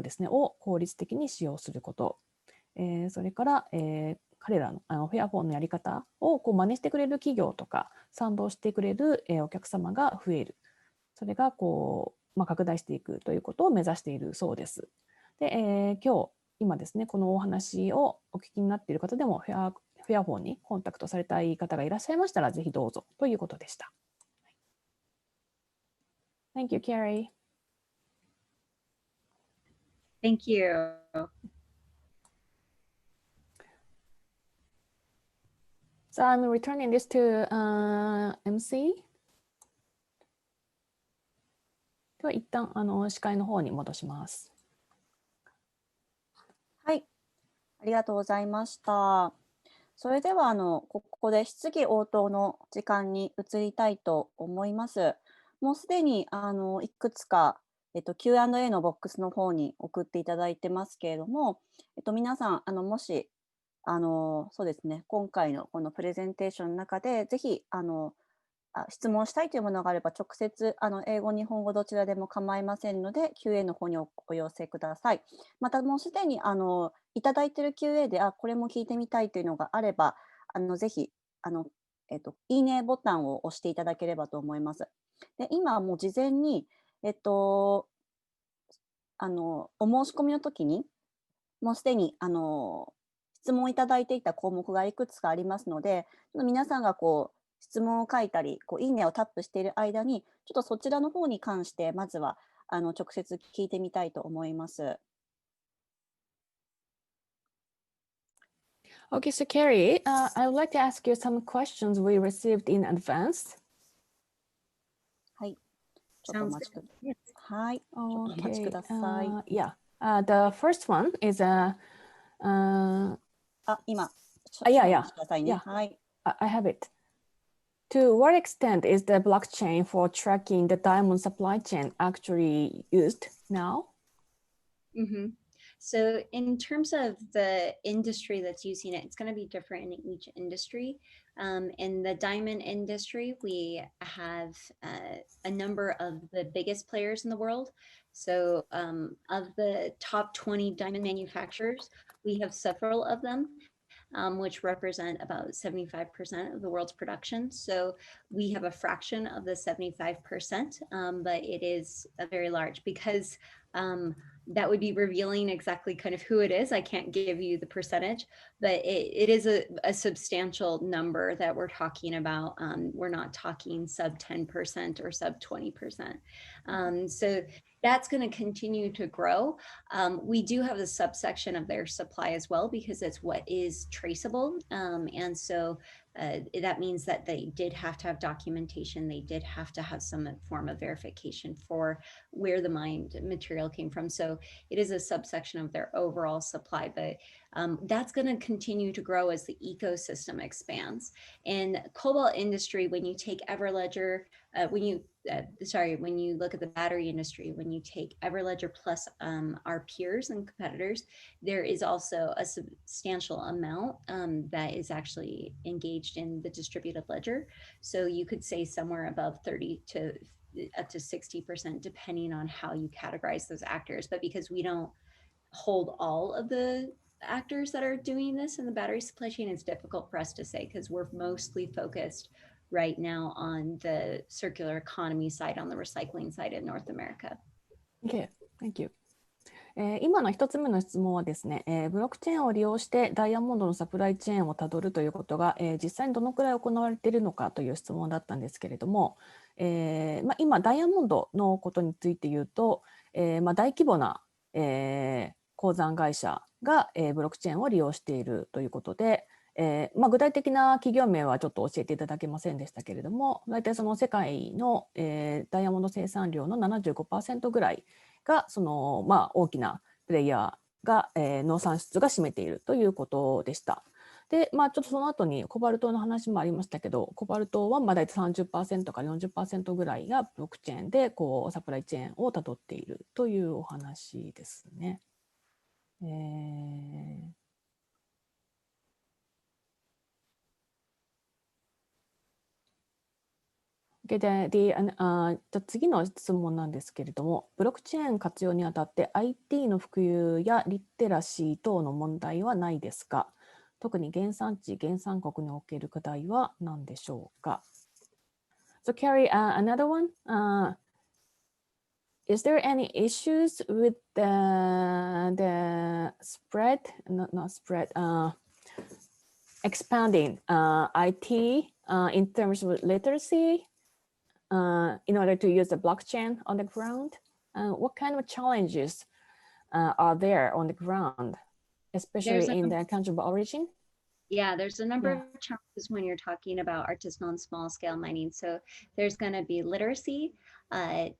ですねを効率的に使用すること、それから、彼らのフェアフォンのやり方を真似してくれる企業とか賛同してくれる、お客様が増える、それが拡大していくということを目指しているそうです。で、今ですねこのお話をお聞きになっている方でもフェアフォンにコンタクトされたい方がいらっしゃいましたら、ぜひどうぞということでした。Thank you, Carrie. Thank you. So I'm returning this to MC. では一旦司会の方に戻します。はい、ありがとうございました。それではここで質疑応答の時間に移りたいと思います。もうすでにいくつか、Q&A のボックスの方に送っていただいてますけれども、皆さんもしそうですね、今回のこのプレゼンテーションの中でぜひ質問したいというものがあれば直接英語、日本語どちらでも構いませんので QA の方にお寄せください。またもうすでにいただいている QA でこれも聞いてみたいというのがあればぜひいいねボタンを押していただければと思います。で今もう事前にお申し込みの時にもうすでに質問いただいていた項目がいくつかありますので、皆さんが質問を書いたりいいねをタップしている間にちょっとそちらの方に関してまずは直接聞いてみたいと思います。Okay, so Carrie, I would like to ask you some questions we received in advance. はい。ちょっとお待ちください。はい。ちょっとお待ちく Okay, ださい。yeah. The first one is今。yeah. くださいね。はい。I have it. To what extent is the blockchain for tracking the diamond supply chain actually used now? Mm-hmm. So in terms of the industry that's using it, it's going to be different in each industry. In the diamond industry, we have a number of the biggest players in the world. So of the top 20 diamond manufacturers, we have several of them, which represent about 75% of the world's production. So we have a fraction of the 75%, but it is very large because that would be revealing exactly kind of who it is. I can't give you the percentage, but it is a substantial number that we're talking about. We're not talking sub 10% or sub 20%. So that's going to continue to grow. We do have a subsection of their supply as well because it's what is traceable. And so that means that they did have to have documentation. They did have to have some form of verification for where the mined material came from. So it is a subsection of their overall supply, but that's going to continue to grow as the ecosystem expands. In cobalt industry, when you take Everledger, when you look at the battery industry, when you take Everledger plus our peers and competitors, there is also a substantial amount that is actually engaged in the distributed ledger. So you could say somewhere above 30 to up to 60%, depending on how you categorize those actors. But because we don't hold all of the actors that are doing this in the battery supply chain, it's difficult for us to say because we're mostly focused right now on the circular economy side, on the recycling side in North America. Okay, thank you. 今の1つ目の質問はですね、ブロックチェーンを利用してダイヤモンドのサプライチェーンをたどるということが、実際にどのくらい行われているのかという質問だったんですけれども、今ダイヤモンドのことについて言うと、大規模な、鉱山会社が、ブロックチェーンを利用しているということで、具体的な企業名はちょっと教えていただけませんでしたけれども、大体その世界の、ダイヤモンド生産量の 75% ぐらいがその、大きなプレイヤーが、農産出が占めているということでした。で、ちょっとその後にコバルトの話もありましたけど、コバルトは大体 30% から 40% ぐらいがブロックチェーンでこうサプライチェーンをたどっているというお話ですね。次の質問なんですけれども、ブロックチェーン活用にあたって IT の普及やリテラシー等の問題はないですか？特に原産地、原産国における課題は何でしょうか？ So Carrie, another one. Is there any issues with the spread, not spread, expanding IT in terms of literacy in order to use the blockchain on the ground? What kind of challenges are there on the ground, especially in the country of origin? Yeah, there's a number of challenges when you're talking about artisanal and small scale mining. So there's going to be literacy,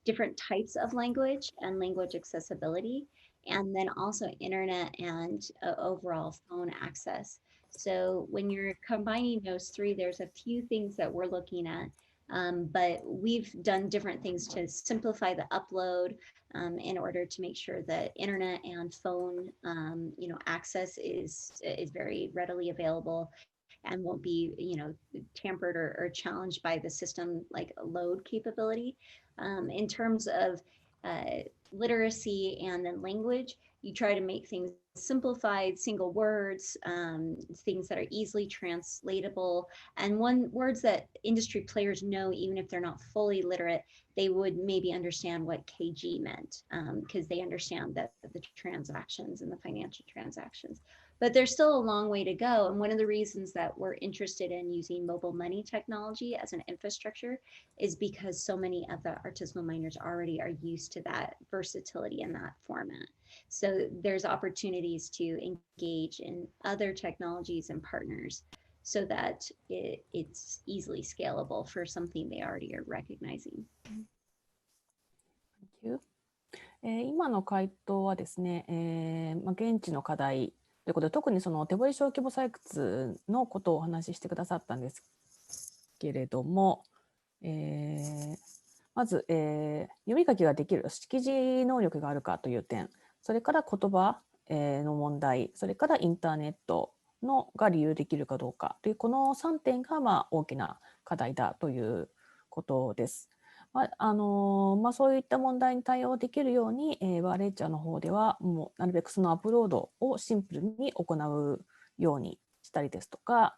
different types of language and language accessibility, and then also internet and overall phone access. So when you're combining those three, there's a few things that we're looking at. But we've done different things to simplify the upload in order to make sure that internet and phone, access is very readily available and won't be, tampered or challenged by the system like load capability. In terms of literacy and then language, you try to make things simplified, single words, things that are easily translatable, and words that industry players know, even if they're not fully literate, they would maybe understand what KG meant because they understand that the transactions and the financial transactions. But there's still a long way to go. And one of the reasons that we're interested in using mobile money technology as an infrastructure is because so many of the artisanal miners already are used to that versatility in that format. So there's opportunities to engage in other technologies and partners so that it's easily scalable for something they already are recognizing. Thank you. 今の回答はですね、現地の課題ということで、特にその手掘り小規模採掘のことをお話ししてくださったんですけれども、まず、読み書きができる識字能力があるかという点、それから言葉の問題、それからインターネットが利用できるかどうかというこの3点が大きな課題だということです。そういった問題に対応できるように、ワーレッチャーの方ではもうなるべくそのアップロードをシンプルに行うようにしたりですとか、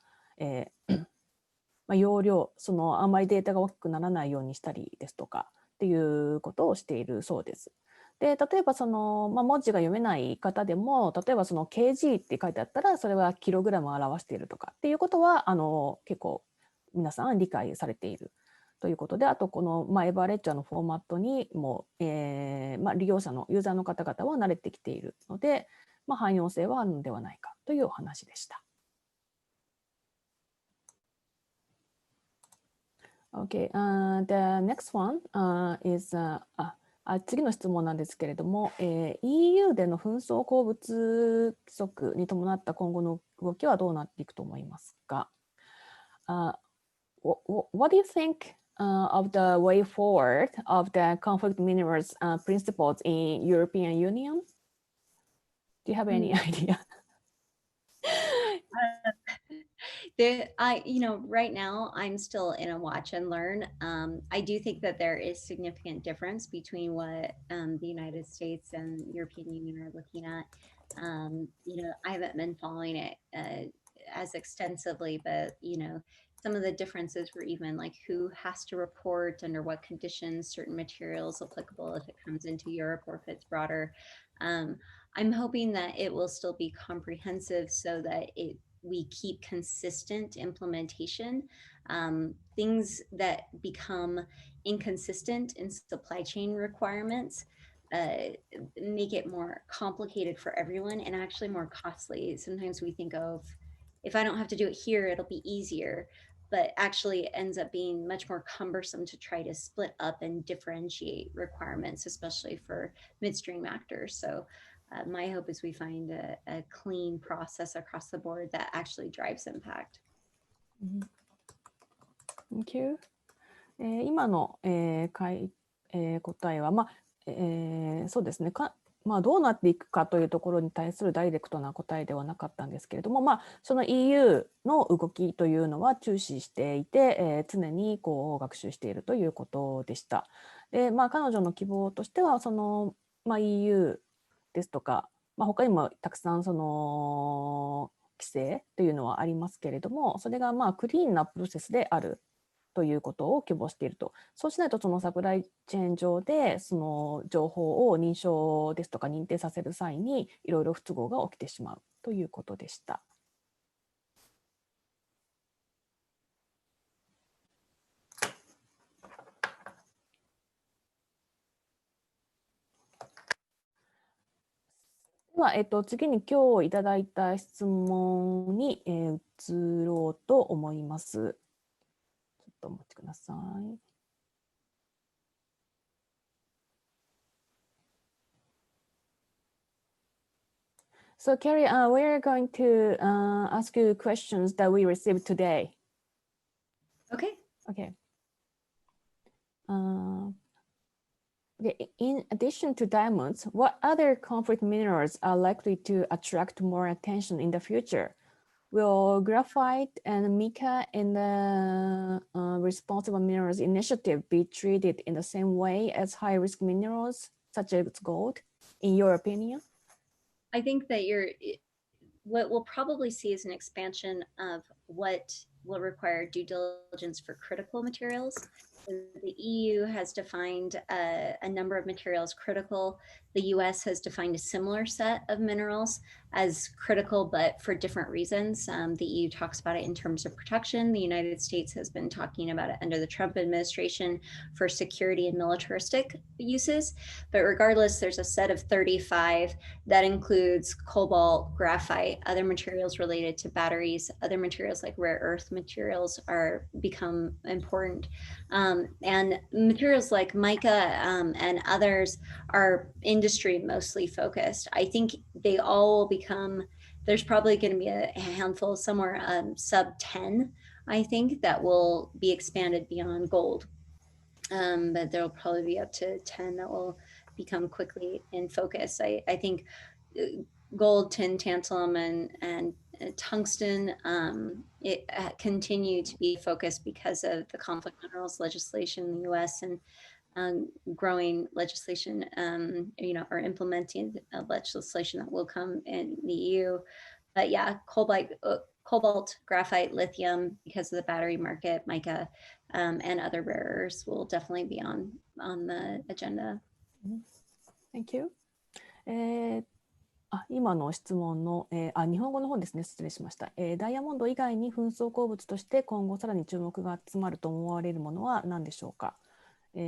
容量、あんまりデータが大きくならないようにしたりですとかっていうことをしているそうです。で、例えば文字が読めない方でも、例えばkg って書いてあったら、それはキログラムを表しているとかっていうことは結構皆さん理解されているということで、あとこの、エバーレッジャーのフォーマットにも、利用者のユーザーの方々は慣れてきているので、汎用性はあるのではないかというお話でした。Okay, the next one is 次の質問なんですけれども、EU での紛争鉱物規則に伴った今後の動きはどうなっていくと思いますか？What do you think of the way forward of the conflict minerals principles in European Union? Do you have any idea? Right now I'm still in a watch and learn. I do think that there is significant difference between what the United States and European Union are looking at. I haven't been following it as extensively, but some of the differences were even like who has to report, under what conditions certain materials applicable if it comes into Europe or if it's broader. I'm hoping that it will still be comprehensive so that we keep consistent implementation. Things that become inconsistent in supply chain requirements make it more complicated for everyone and actually more costly. Sometimes we think of, if I don't have to do it here, it'll be easier, but actually it ends up being much more cumbersome to try to split up and differentiate requirements, especially for midstream actors. So my hope is we find a clean process across the board that actually drives impact. Thank you. 今の、答えは、そうですねどうなっていくかというところに対するダイレクトな答えではなかったんですけれども、その EU の動きというのは注視していて、常に学習しているということでした。で、彼女の希望としてはその、EU ですとか、他にもたくさんその規制というのはありますけれども、それがクリーンなプロセスであるということを希望していると。そうしないとそのサプライチェーン上でその情報を認証ですとか認定させる際にいろいろ不都合が起きてしまうということでした。では、次に今日いただいた質問に、移ろうと思います。ちょっとお待ちください。So Carrie, we are going to ask you questions that we received today. Okay. Okay. In addition to diamonds, what other conflict minerals are likely to attract more attention in the future? Will graphite and mica in the Responsible Minerals Initiative be treated in the same way as high-risk minerals, such as gold, in your opinion? I think that what we'll probably see is an expansion of what will require due diligence for critical materials. The EU has defined a number of materials critical. The US has defined a similar set of minerals as critical, but for different reasons. The EU talks about it in terms of protection. The United States has been talking about it under the Trump administration for security and militaristic uses. But regardless, there's a set of 35 that includes cobalt, graphite, other materials related to batteries, other materials like rare earth materials become important. And materials like mica and others are industry mostly focused. I think they all will become, there's probably going to be a handful somewhere sub 10, I think, that will be expanded beyond gold. But there'll probably be up to 10 that will become quickly in focus. I think gold, tin, tantalum, and tungsten continue to be focused because of the conflict minerals legislation in the US and growing legislation, or implementing legislation that will come in the EU. But yeah, cobalt, graphite, lithium, because of the battery market, mica, and other rare earths will definitely be on the agenda. Thank you. 今の質問の、日本語の方ですね、失礼しました。ダイヤモンド以外に紛争鉱物として今後さらに注目が集まると思われるものは何でしょうか。グ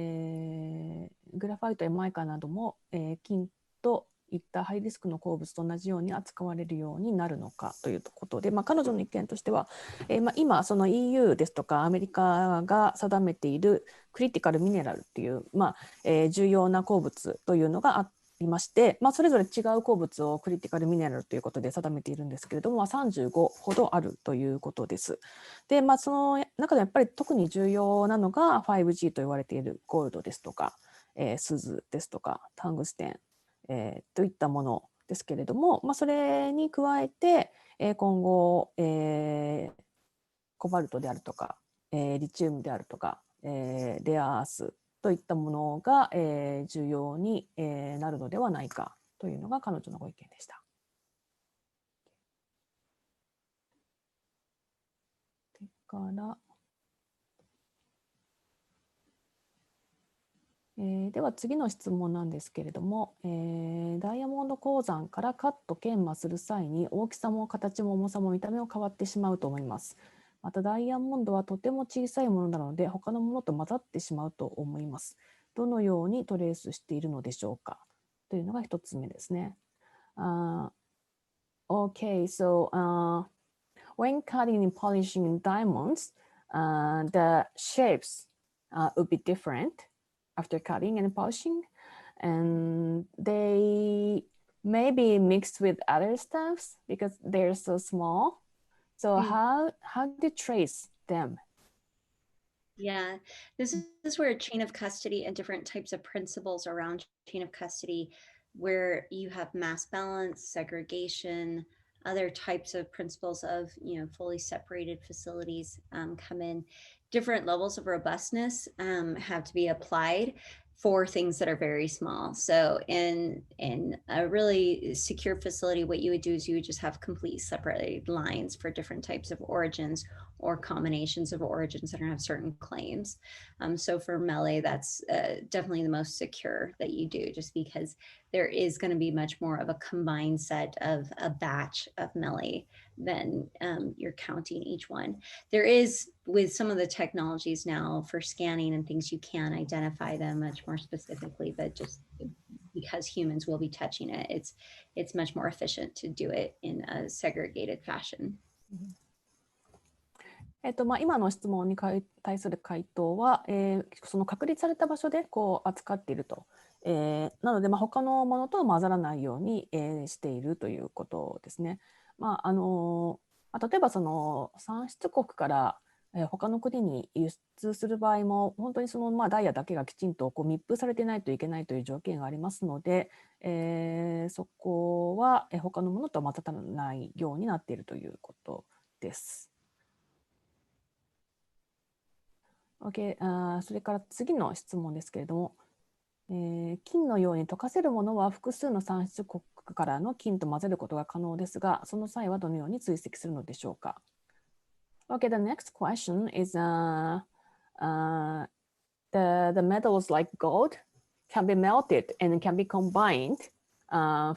ラファイトやマイカなども、金といったハイリスクの鉱物と同じように扱われるようになるのかということで、彼女の意見としては、今その EU ですとかアメリカが定めているクリティカルミネラルっていう、重要な鉱物というのがありまして、それぞれ違う鉱物をクリティカルミネラルということで定めているんですけれども、35ほどあるということです。で、その中でやっぱり特に重要なのが 5G と言われているゴールドですとか、錫ですとかタングステン、といったものですけれども、それに加えて、今後、コバルトであるとか、リチウムであるとか、レアアースといったものが、重要に、なるのではないかというのが彼女のご意見でした。それからでは次の質問なんですけれども、ダイヤモンド鉱山からカット研磨する際に大きさも形も重さも見た目も変わってしまうと思います。またダイヤモンドはとても小さいものなので他のものと混ざってしまうと思います。どのようにトレースしているのでしょうかというのが一つ目ですね。Okay, so when cutting and polishing diamonds, the shapes would be different after cutting and polishing, and they may be mixed with other stuffs because they're so small. So how do you trace them? Yeah, this is where chain of custody and different types of principles around chain of custody, where you have mass balance, segregation, other types of principles of, fully separated facilities come in. Different levels of robustness have to be applied for things that are very small. So in a really secure facility, what you would do is you would just have complete separated lines for different types of origins or combinations of origins that have certain claims. So for melee, that's definitely the most secure that you do, just because there is going to be much more of a combined set of a batch of melee than you're counting each one. There is, with some of the technologies now for scanning and things, you can identify them much more specifically, but just because humans will be touching it, it's much more efficient to do it in a segregated fashion. 今の質問に対する回答は、その確立された場所で扱っていると、なので他のものと混ざらないように、しているということですね。例えばその産出国から他の国に輸出する場合も本当にそのダイヤだけがきちんと密封されていないといけないという条件がありますので、そこは他のものと混ざらないようになっているということです。Okay, それから次の質問ですけれども、金のように溶かせるものは複数の産出国からの金と混ぜることが可能ですが、その際はどのように追跡するのでしょうか。Okay, the next question is the metals like gold can be melted and can be combined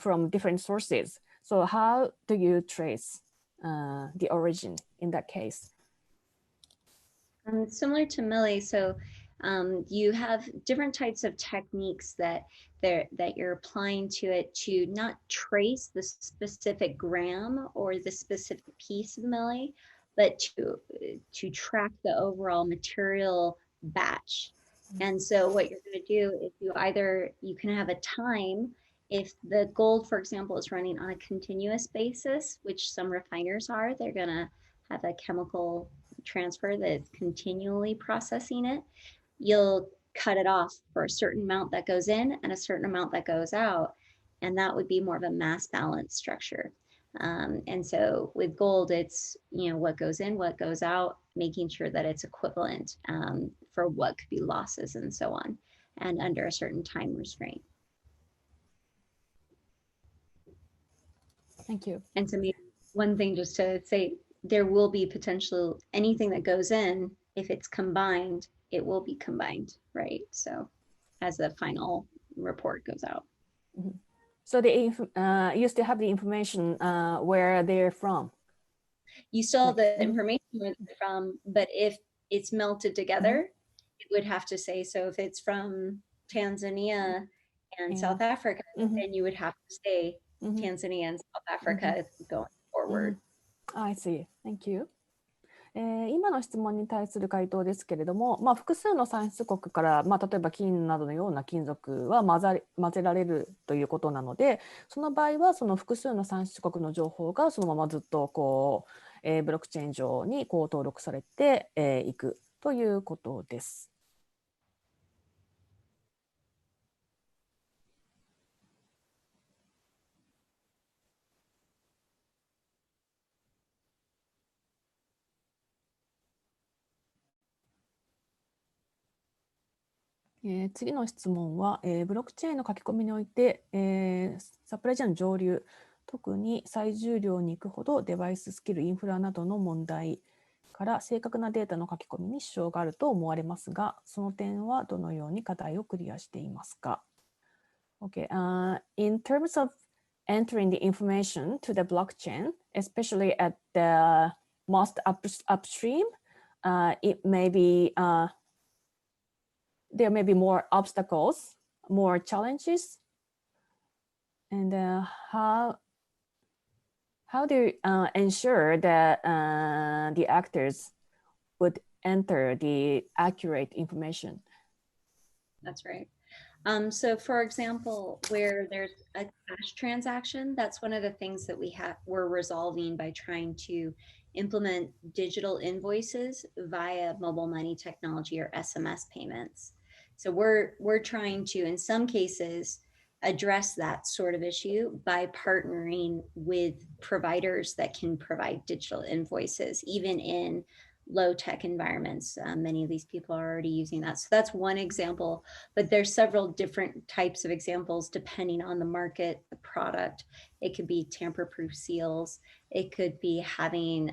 from different sources. So how do you trace the origin in that case? Similar to melee, so you have different types of techniques that you're applying to it to not trace the specific gram or the specific piece of melee, but to track the overall material batch. And so what you're going to do is you can have a time. If the gold, for example, is running on a continuous basis, which some refiners are, they're going to have a chemical transfer that's continually processing it. You'll cut it off for a certain amount that goes in and a certain amount that goes out, and that would be more of a mass balance structure. And so with gold, it's what goes in, what goes out, making sure that it's equivalent for what could be losses and so on, and under a certain time restraint. Thank you. And so maybe one thing just to say, there will be potential, anything that goes in, if it's combined, it will be combined, right? So as the final report goes out. So you still have the information where they're from. You still have the information where they're from, but if it's melted together, it would have to say, so if it's from Tanzania and South Africa, then you would have to say Tanzania and South Africa going forward. I see. Thank you. 今の質問に対する回答ですけれども、複数の産出国から、例えば金などのような金属は混ぜられるということなので、その場合はその複数の産出国の情報がそのままずっとこう、ブロックチェーン上にこう登録されていくということです。次の質問は、ブロックチェーンの書き込みにおいて、サプライチェーンの上流、特に最重量に行くほどデバイススキル、インフラなどの問題から正確なデータの書き込みに支障があると思われますが、その点はどのように課題をクリアしていますか？ Okay, in terms of entering the information to the blockchain, especially at the most upstream, it may be there may be more obstacles, more challenges, and how do you ensure that the actors would enter the accurate information? That's right. So for example, where there's a cash transaction, that's one of the things that we're resolving by trying to implement digital invoices via mobile money technology or SMS payments. So we're trying to, in some cases, address that sort of issue by partnering with providers that can provide digital invoices, even in low tech environments. Many of these people are already using that. So that's one example, but there's several different types of examples depending on the market, the product. It could be tamper-proof seals. It could be having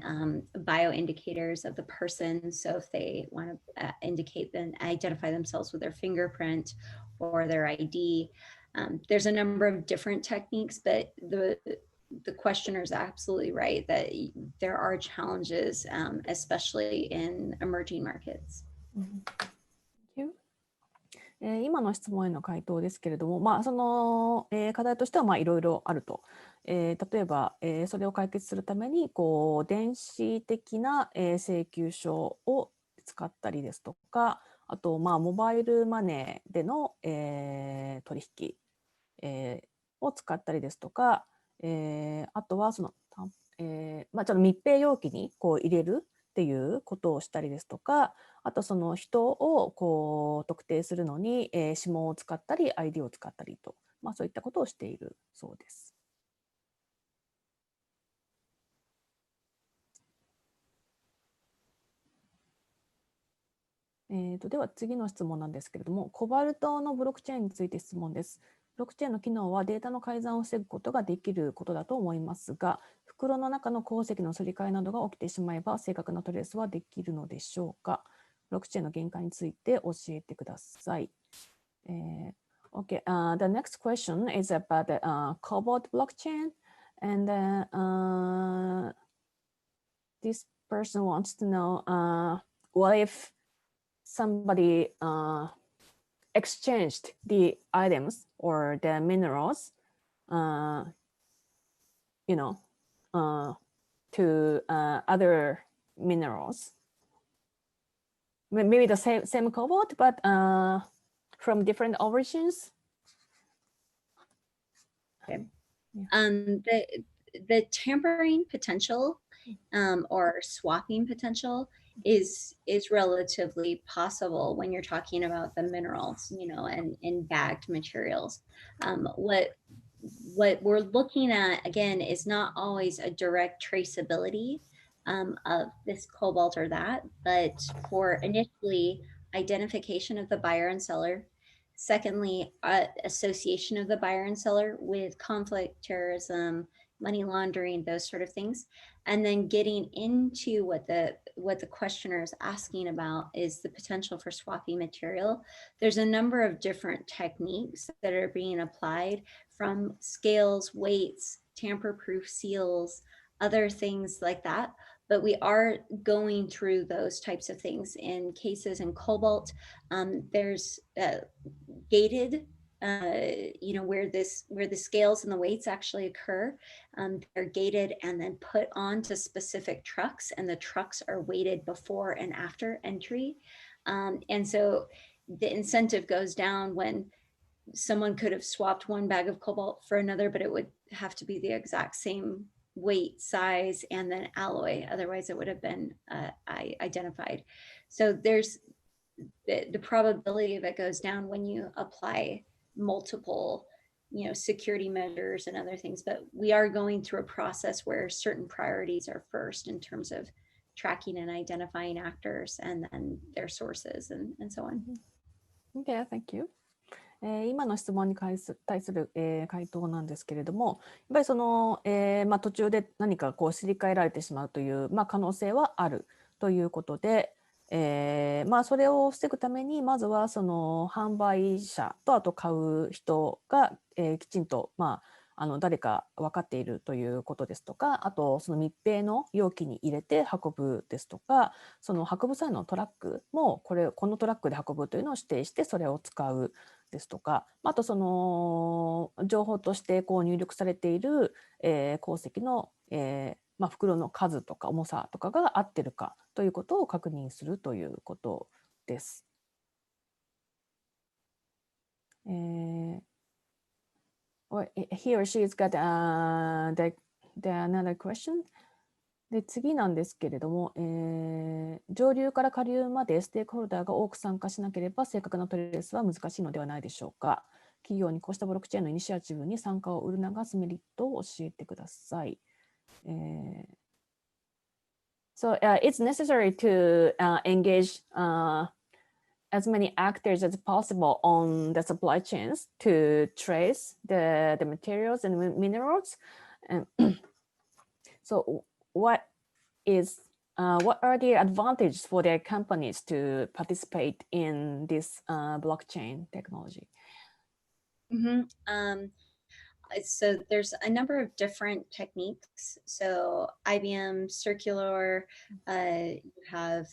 bio indicators of the person. So if they want to indicate and identify themselves with their fingerprint or their ID, there's a number of different techniques, but the questioner is absolutely right that there are challenges, especially in emerging markets. Thank you. 今の質問への回答ですけれども、その、課題としてはいろいろあると。例えば、それを解決するためにこう電子的な、請求書を使ったりですとか、あと、モバイルマネーでの、取引、を使ったりですとか、あとはその、ちょっと密閉容器にこう入れるっていうことをしたりですとか、あとその人をこう特定するのに、指紋を使ったり ID を使ったりと、そういったことをしているそうです。では次の質問なんですけれども、コバルトのブロックチェーンについて質問です。ブロックチェーンの機能はデータの改ざんを防ぐことができることだと思いますが、袋の中の鉱石のすり替えなどが起きてしまえば正確なトレースはできるのでしょうか。ブロックチェーンの限界について教えてください。Okay, the next question is about the Cobalt blockchain, and this person wants to know what if somebody exchanged the items or the minerals, to other minerals. Maybe the same cobalt, but from different origins. Okay. The tampering potential or swapping potential is relatively possible when you're talking about the minerals, and bagged materials. What we're looking at, again, is not always a direct traceability of this cobalt or that, but for initially identification of the buyer and seller. Secondly, association of the buyer and seller with conflict, terrorism, money laundering, those sort of things. And then getting into what the questioner is asking about is the potential for swapping material. There's a number of different techniques that are being applied from scales, weights, tamper-proof seals, other things like that. But we are going through those types of things in cases in cobalt. There's gated, where the scales and the weights actually occur. They're gated and then put onto specific trucks, and the trucks are weighted before and after entry. And so the incentive goes down when someone could have swapped one bag of cobalt for another, but it would have to be the exact same weight, size, and then alloy. Otherwise, it would have been identified. So there's the probability of it goes down when you apply multiple, security measures and other things. But we are going through a process where certain priorities are first in terms of tracking and identifying actors and then their sources and so on. Okay, thank you. 今の質問に対する、回答なんですけれども、やっぱりその、途中で何かこうすり替えられてしまうという、可能性はあるということで、それを防ぐためにまずはその販売者とあと買う人が、きちんと、誰か分かっているということですとか、あとその密閉の容器に入れて運ぶですとか、その運ぶ際のトラックもこのトラックで運ぶというのを指定してそれを使うですとか、あとその情報としてこう入力されている、鉱石の、袋の数とか重さとかが合ってるかということを確認するということです。He or she has got another question. で次なんですけれども、上流から下流までステークホルダーが多く参加しなければ正確なトレースは難しいのではないでしょうか。企業にこうしたブロックチェーンのイニシアチブに参加を促すメリットを教えてください。So it's necessary to engage as many actors as possible on the supply chains to trace the materials and minerals. And so what are the advantages for their companies to participate in this blockchain technology? So there's a number of different techniques. So IBM Circular, you have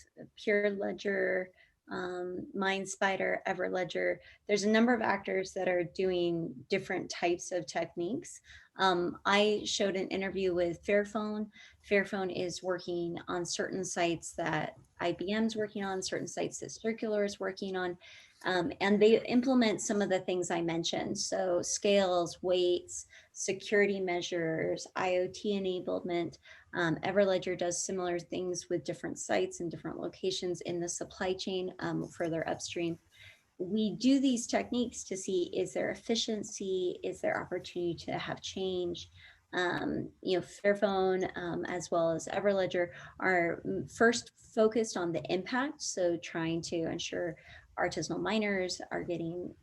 Pure Ledger, MindSpider, Everledger. There's a number of actors that are doing different types of techniques. I showed an interview with Fairphone. Fairphone is working on certain sites that IBM's working on, certain sites that Circular is working on. And they implement some of the things I mentioned. So scales, weights, security measures, IoT enablement. Everledger does similar things with different sites and different locations in the supply chain further upstream. We do these techniques to see, is there efficiency? Is there opportunity to have change? Fairphone as well as Everledger are first focused on the impact. So trying to ensure artisanal miners are getting,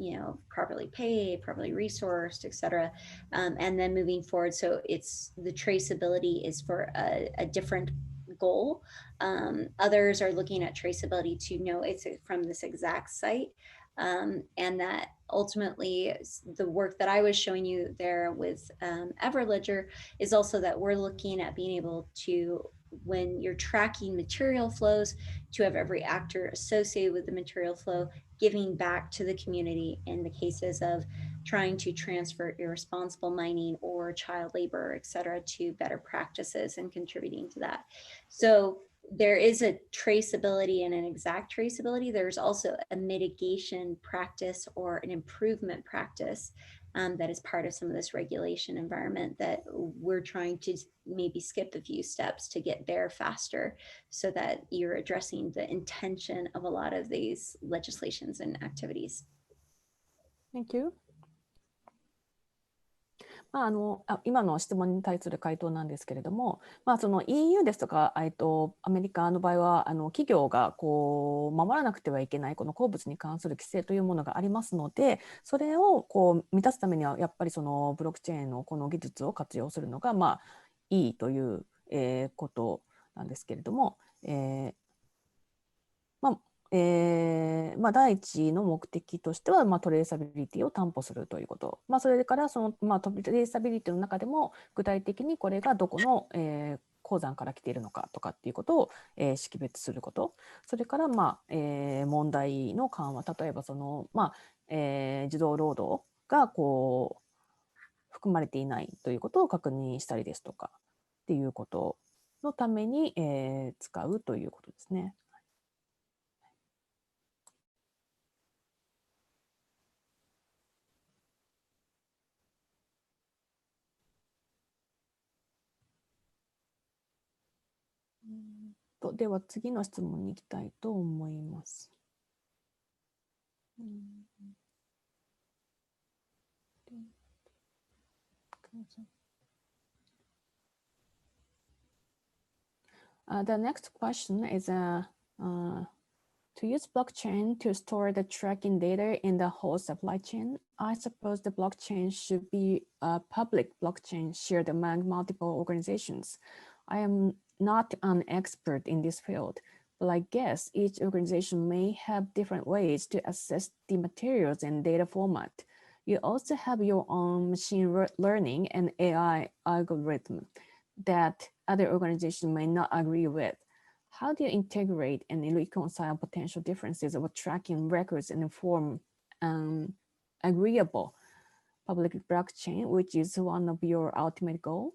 properly paid, properly resourced, et cetera. And then moving forward, so it's the traceability is for a different goal. Others are looking at traceability to know it's from this exact site. And that ultimately the work that I was showing you there with Everledger is also that we're looking at being able to, when you're tracking material flows, to have every actor associated with the material flow giving back to the community in the cases of trying to transfer irresponsible mining or child labor, et cetera, to better practices and contributing to that. So there is a traceability and an exact traceability. There's also a mitigation practice or an improvement practice that is part of some of this regulation environment that we're trying to maybe skip a few steps to get there faster so that you're addressing the intention of a lot of these legislations and activities. Thank you. 今の質問に対する回答なんですけれども、その EU ですとかアメリカの場合は企業がこう守らなくてはいけないこの鉱物に関する規制というものがありますので、それをこう満たすためにはやっぱりそのブロックチェーンのこの技術を活用するのがいいという、ことなんですけれども、第一の目的としては、トレーサビリティを担保するということ、それからその、トレーサビリティの中でも具体的にこれがどこの、鉱山から来ているのかとかっていうことを、識別すること、それから、問題の緩和、例えばその、児童労働がこう含まれていないということを確認したりですとかっていうことのために、使うということですね。では次の質問に行きたいと思います。The next question is to use blockchain to store the tracking data in the whole supply chain. I suppose the blockchain should be a public blockchain shared among multiple organizations. I am not an expert in this field, but I guess each organization may have different ways to assess the materials and data format. You also have your own machine learning and AI algorithm that other organizations may not agree with. How do you integrate and reconcile potential differences of tracking records and form agreeable public blockchain, which is one of your ultimate goals?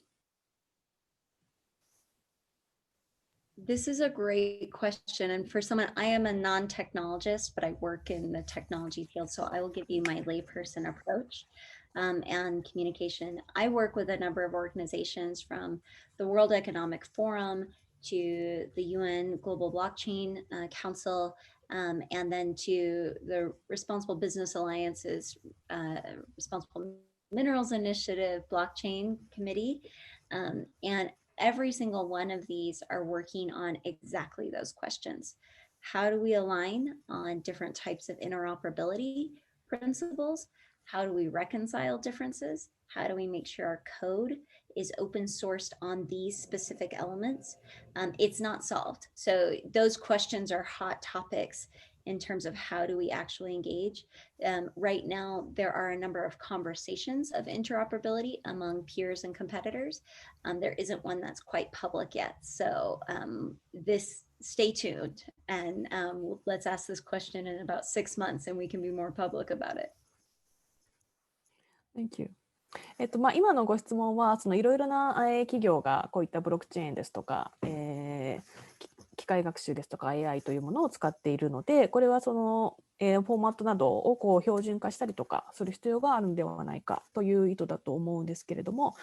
This is a great question. And for someone, I am a non-technologist, but I work in the technology field. So I will give you my layperson approach and communication. I work with a number of organizations, from the World Economic Forum to the UN Global Blockchain Council, and then to the Responsible Business Alliance's Responsible Minerals Initiative Blockchain Committee. And every single one of these are working on exactly those questions. How do we align on different types of interoperability principles? How do we reconcile differences? How do we make sure our code is open sourced on these specific elements? It's not solved. So those questions are hot topics in terms of how do we actually engage. Right now, there are a number of conversations of interoperability among peers and competitors. There isn't one that's quite public yet. So stay tuned, and let's ask this question in about 6 months and we can be more public about it. Thank you. 今のご質問は、いろいろな企業がこういったブロックチェーンですとか、機械学習ですとか AI というものを使っているので、これはその、フォーマットなどをこう標準化したりとかする必要があるのではないかという意図だと思うんですけれども、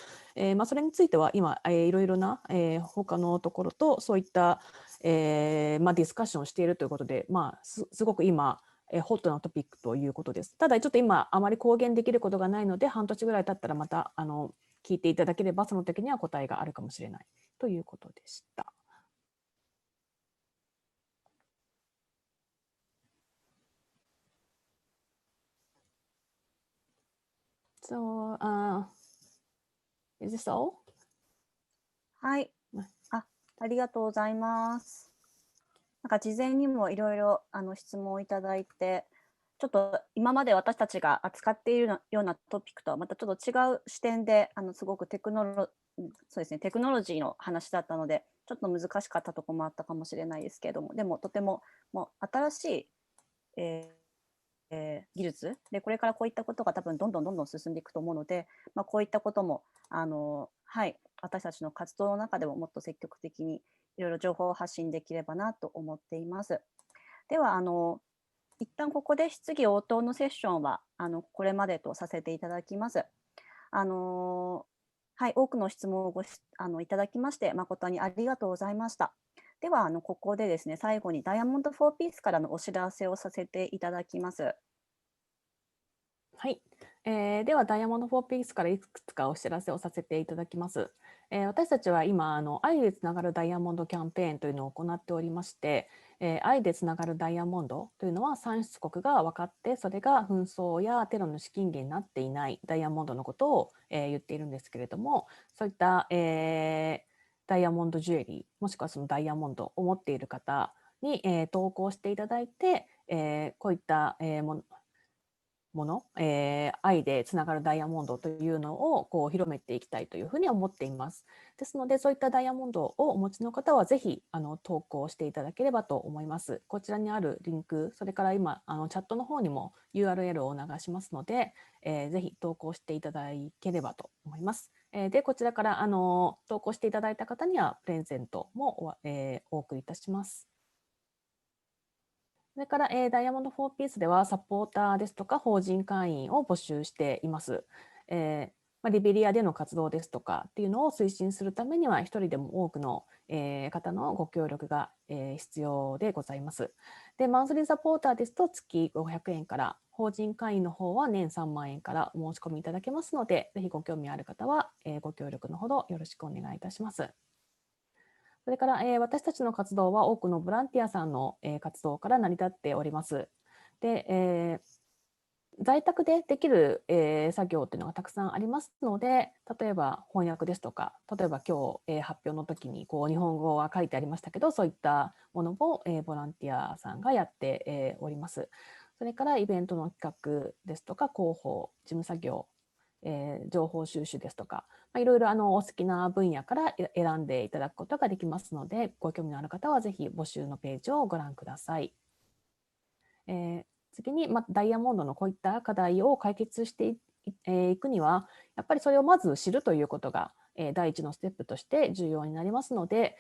それについては今、いろいろな、他のところとそういった、ディスカッションをしているということで、すごく今ホットなトピックということです。ただちょっと今あまり公言できることがないので、半年ぐらい経ったらまた聞いていただければその時には答えがあるかもしれないということでした。So, is this all? はい。ありがとうございます。なんか事前にもいろいろ質問をいただいて、ちょっと今まで私たちが扱っているようなトピックとはまたちょっと違う視点ですごくテクノロジーの話だったので、ちょっと難しかったところもあったかもしれないですけれども、でもとてももう新しい、技術で、これからこういったことが多分どんどん進んでいくと思うので、こういったことも私たちの活動の中でももっと積極的にいろいろ情報を発信できればなと思っています。では一旦ここで質疑応答のセッションはこれまでとさせていただきます。多くの質問をいただきまして誠にありがとうございました。ではここでですね、最後にダイヤモンド4ピースからのお知らせをさせていただきます。はい、ではダイヤモンド4ピースからいくつかお知らせをさせていただきます。私たちは今愛でつながるダイヤモンドキャンペーンというのを行っておりまして、愛でつながるダイヤモンドというのは産出国が分かって、それが紛争やテロの資金源になっていないダイヤモンドのことを、言っているんですけれども、そういった、ダイヤモンドジュエリーもしくはそのダイヤモンドを持っている方に、投稿していただいて、こういった、愛でつながるダイヤモンドというのをこう広めていきたいというふうに思っています。ですので、そういったダイヤモンドをお持ちの方はぜひ投稿していただければと思います。こちらにあるリンク、それから今チャットの方にも URL を流しますので、ぜひ投稿していただければと思います。で、こちらから投稿していただいた方にはプレゼントもお送りいたします。それから、ダイヤモンド4ピースではサポーターですとか法人会員を募集しています。リベリアでの活動ですとかっていうのを推進するためには、一人でも多くの、方のご協力が、必要でございます。で、マンスリーサポーターですと月500円から、法人会員の方は年3万円からお申し込みいただけますので、ぜひご興味ある方は、ご協力のほどよろしくお願いいたします。それから、私たちの活動は多くのボランティアさんの、活動から成り立っております。で、在宅でできる、作業というのがたくさんありますので、例えば翻訳ですとか、例えば今日、発表の時にこう日本語が書いてありましたけど、そういったものを、ボランティアさんがやって、おります。それからイベントの企画ですとか、広報、事務作業、情報収集ですとか、いろいろお好きな分野から選んでいただくことができますので、ご興味のある方はぜひ募集のページをご覧ください。次に、ダイヤモンドのこういった課題を解決していくには、やっぱりそれをまず知るということが、第一のステップとして重要になりますので、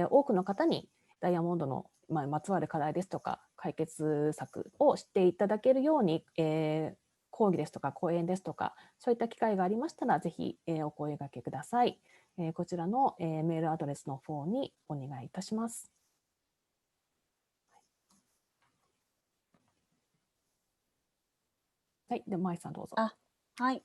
多くの方にダイヤモンドのまつわる課題ですとか解決策を知っていただけるように、講義ですとか講演ですとか、そういった機会がありましたら、ぜひ、お声掛けください。こちらの、メールアドレスの方にお願いいたします。はい、では、舞さんどうぞ。はい。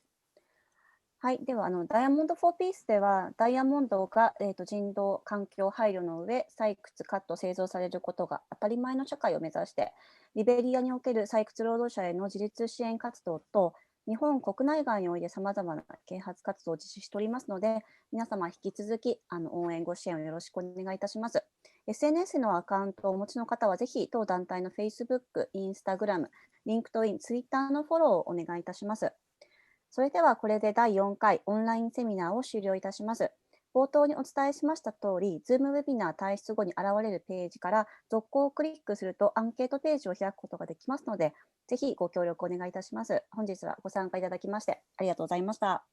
はい、ではダイヤモンド4ピースでは、ダイヤモンドが、人道環境配慮の上、採掘、カット、製造されることが当たり前の社会を目指して、リベリアにおける採掘労働者への自立支援活動と、日本国内外においてさまざまな啓発活動を実施しておりますので、皆様引き続き応援ご支援をよろしくお願いいたします。SNS のアカウントをお持ちの方は、ぜひ当団体の Facebook、Instagram、LinkedIn、Twitter のフォローをお願いいたします。それではこれで第4回オンラインセミナーを終了いたします。冒頭にお伝えしました通り、Zoom ウェビナー退出後に現れるページから続行をクリックするとアンケートページを開くことができますので、ぜひご協力お願いいたします。本日はご参加いただきましてありがとうございました。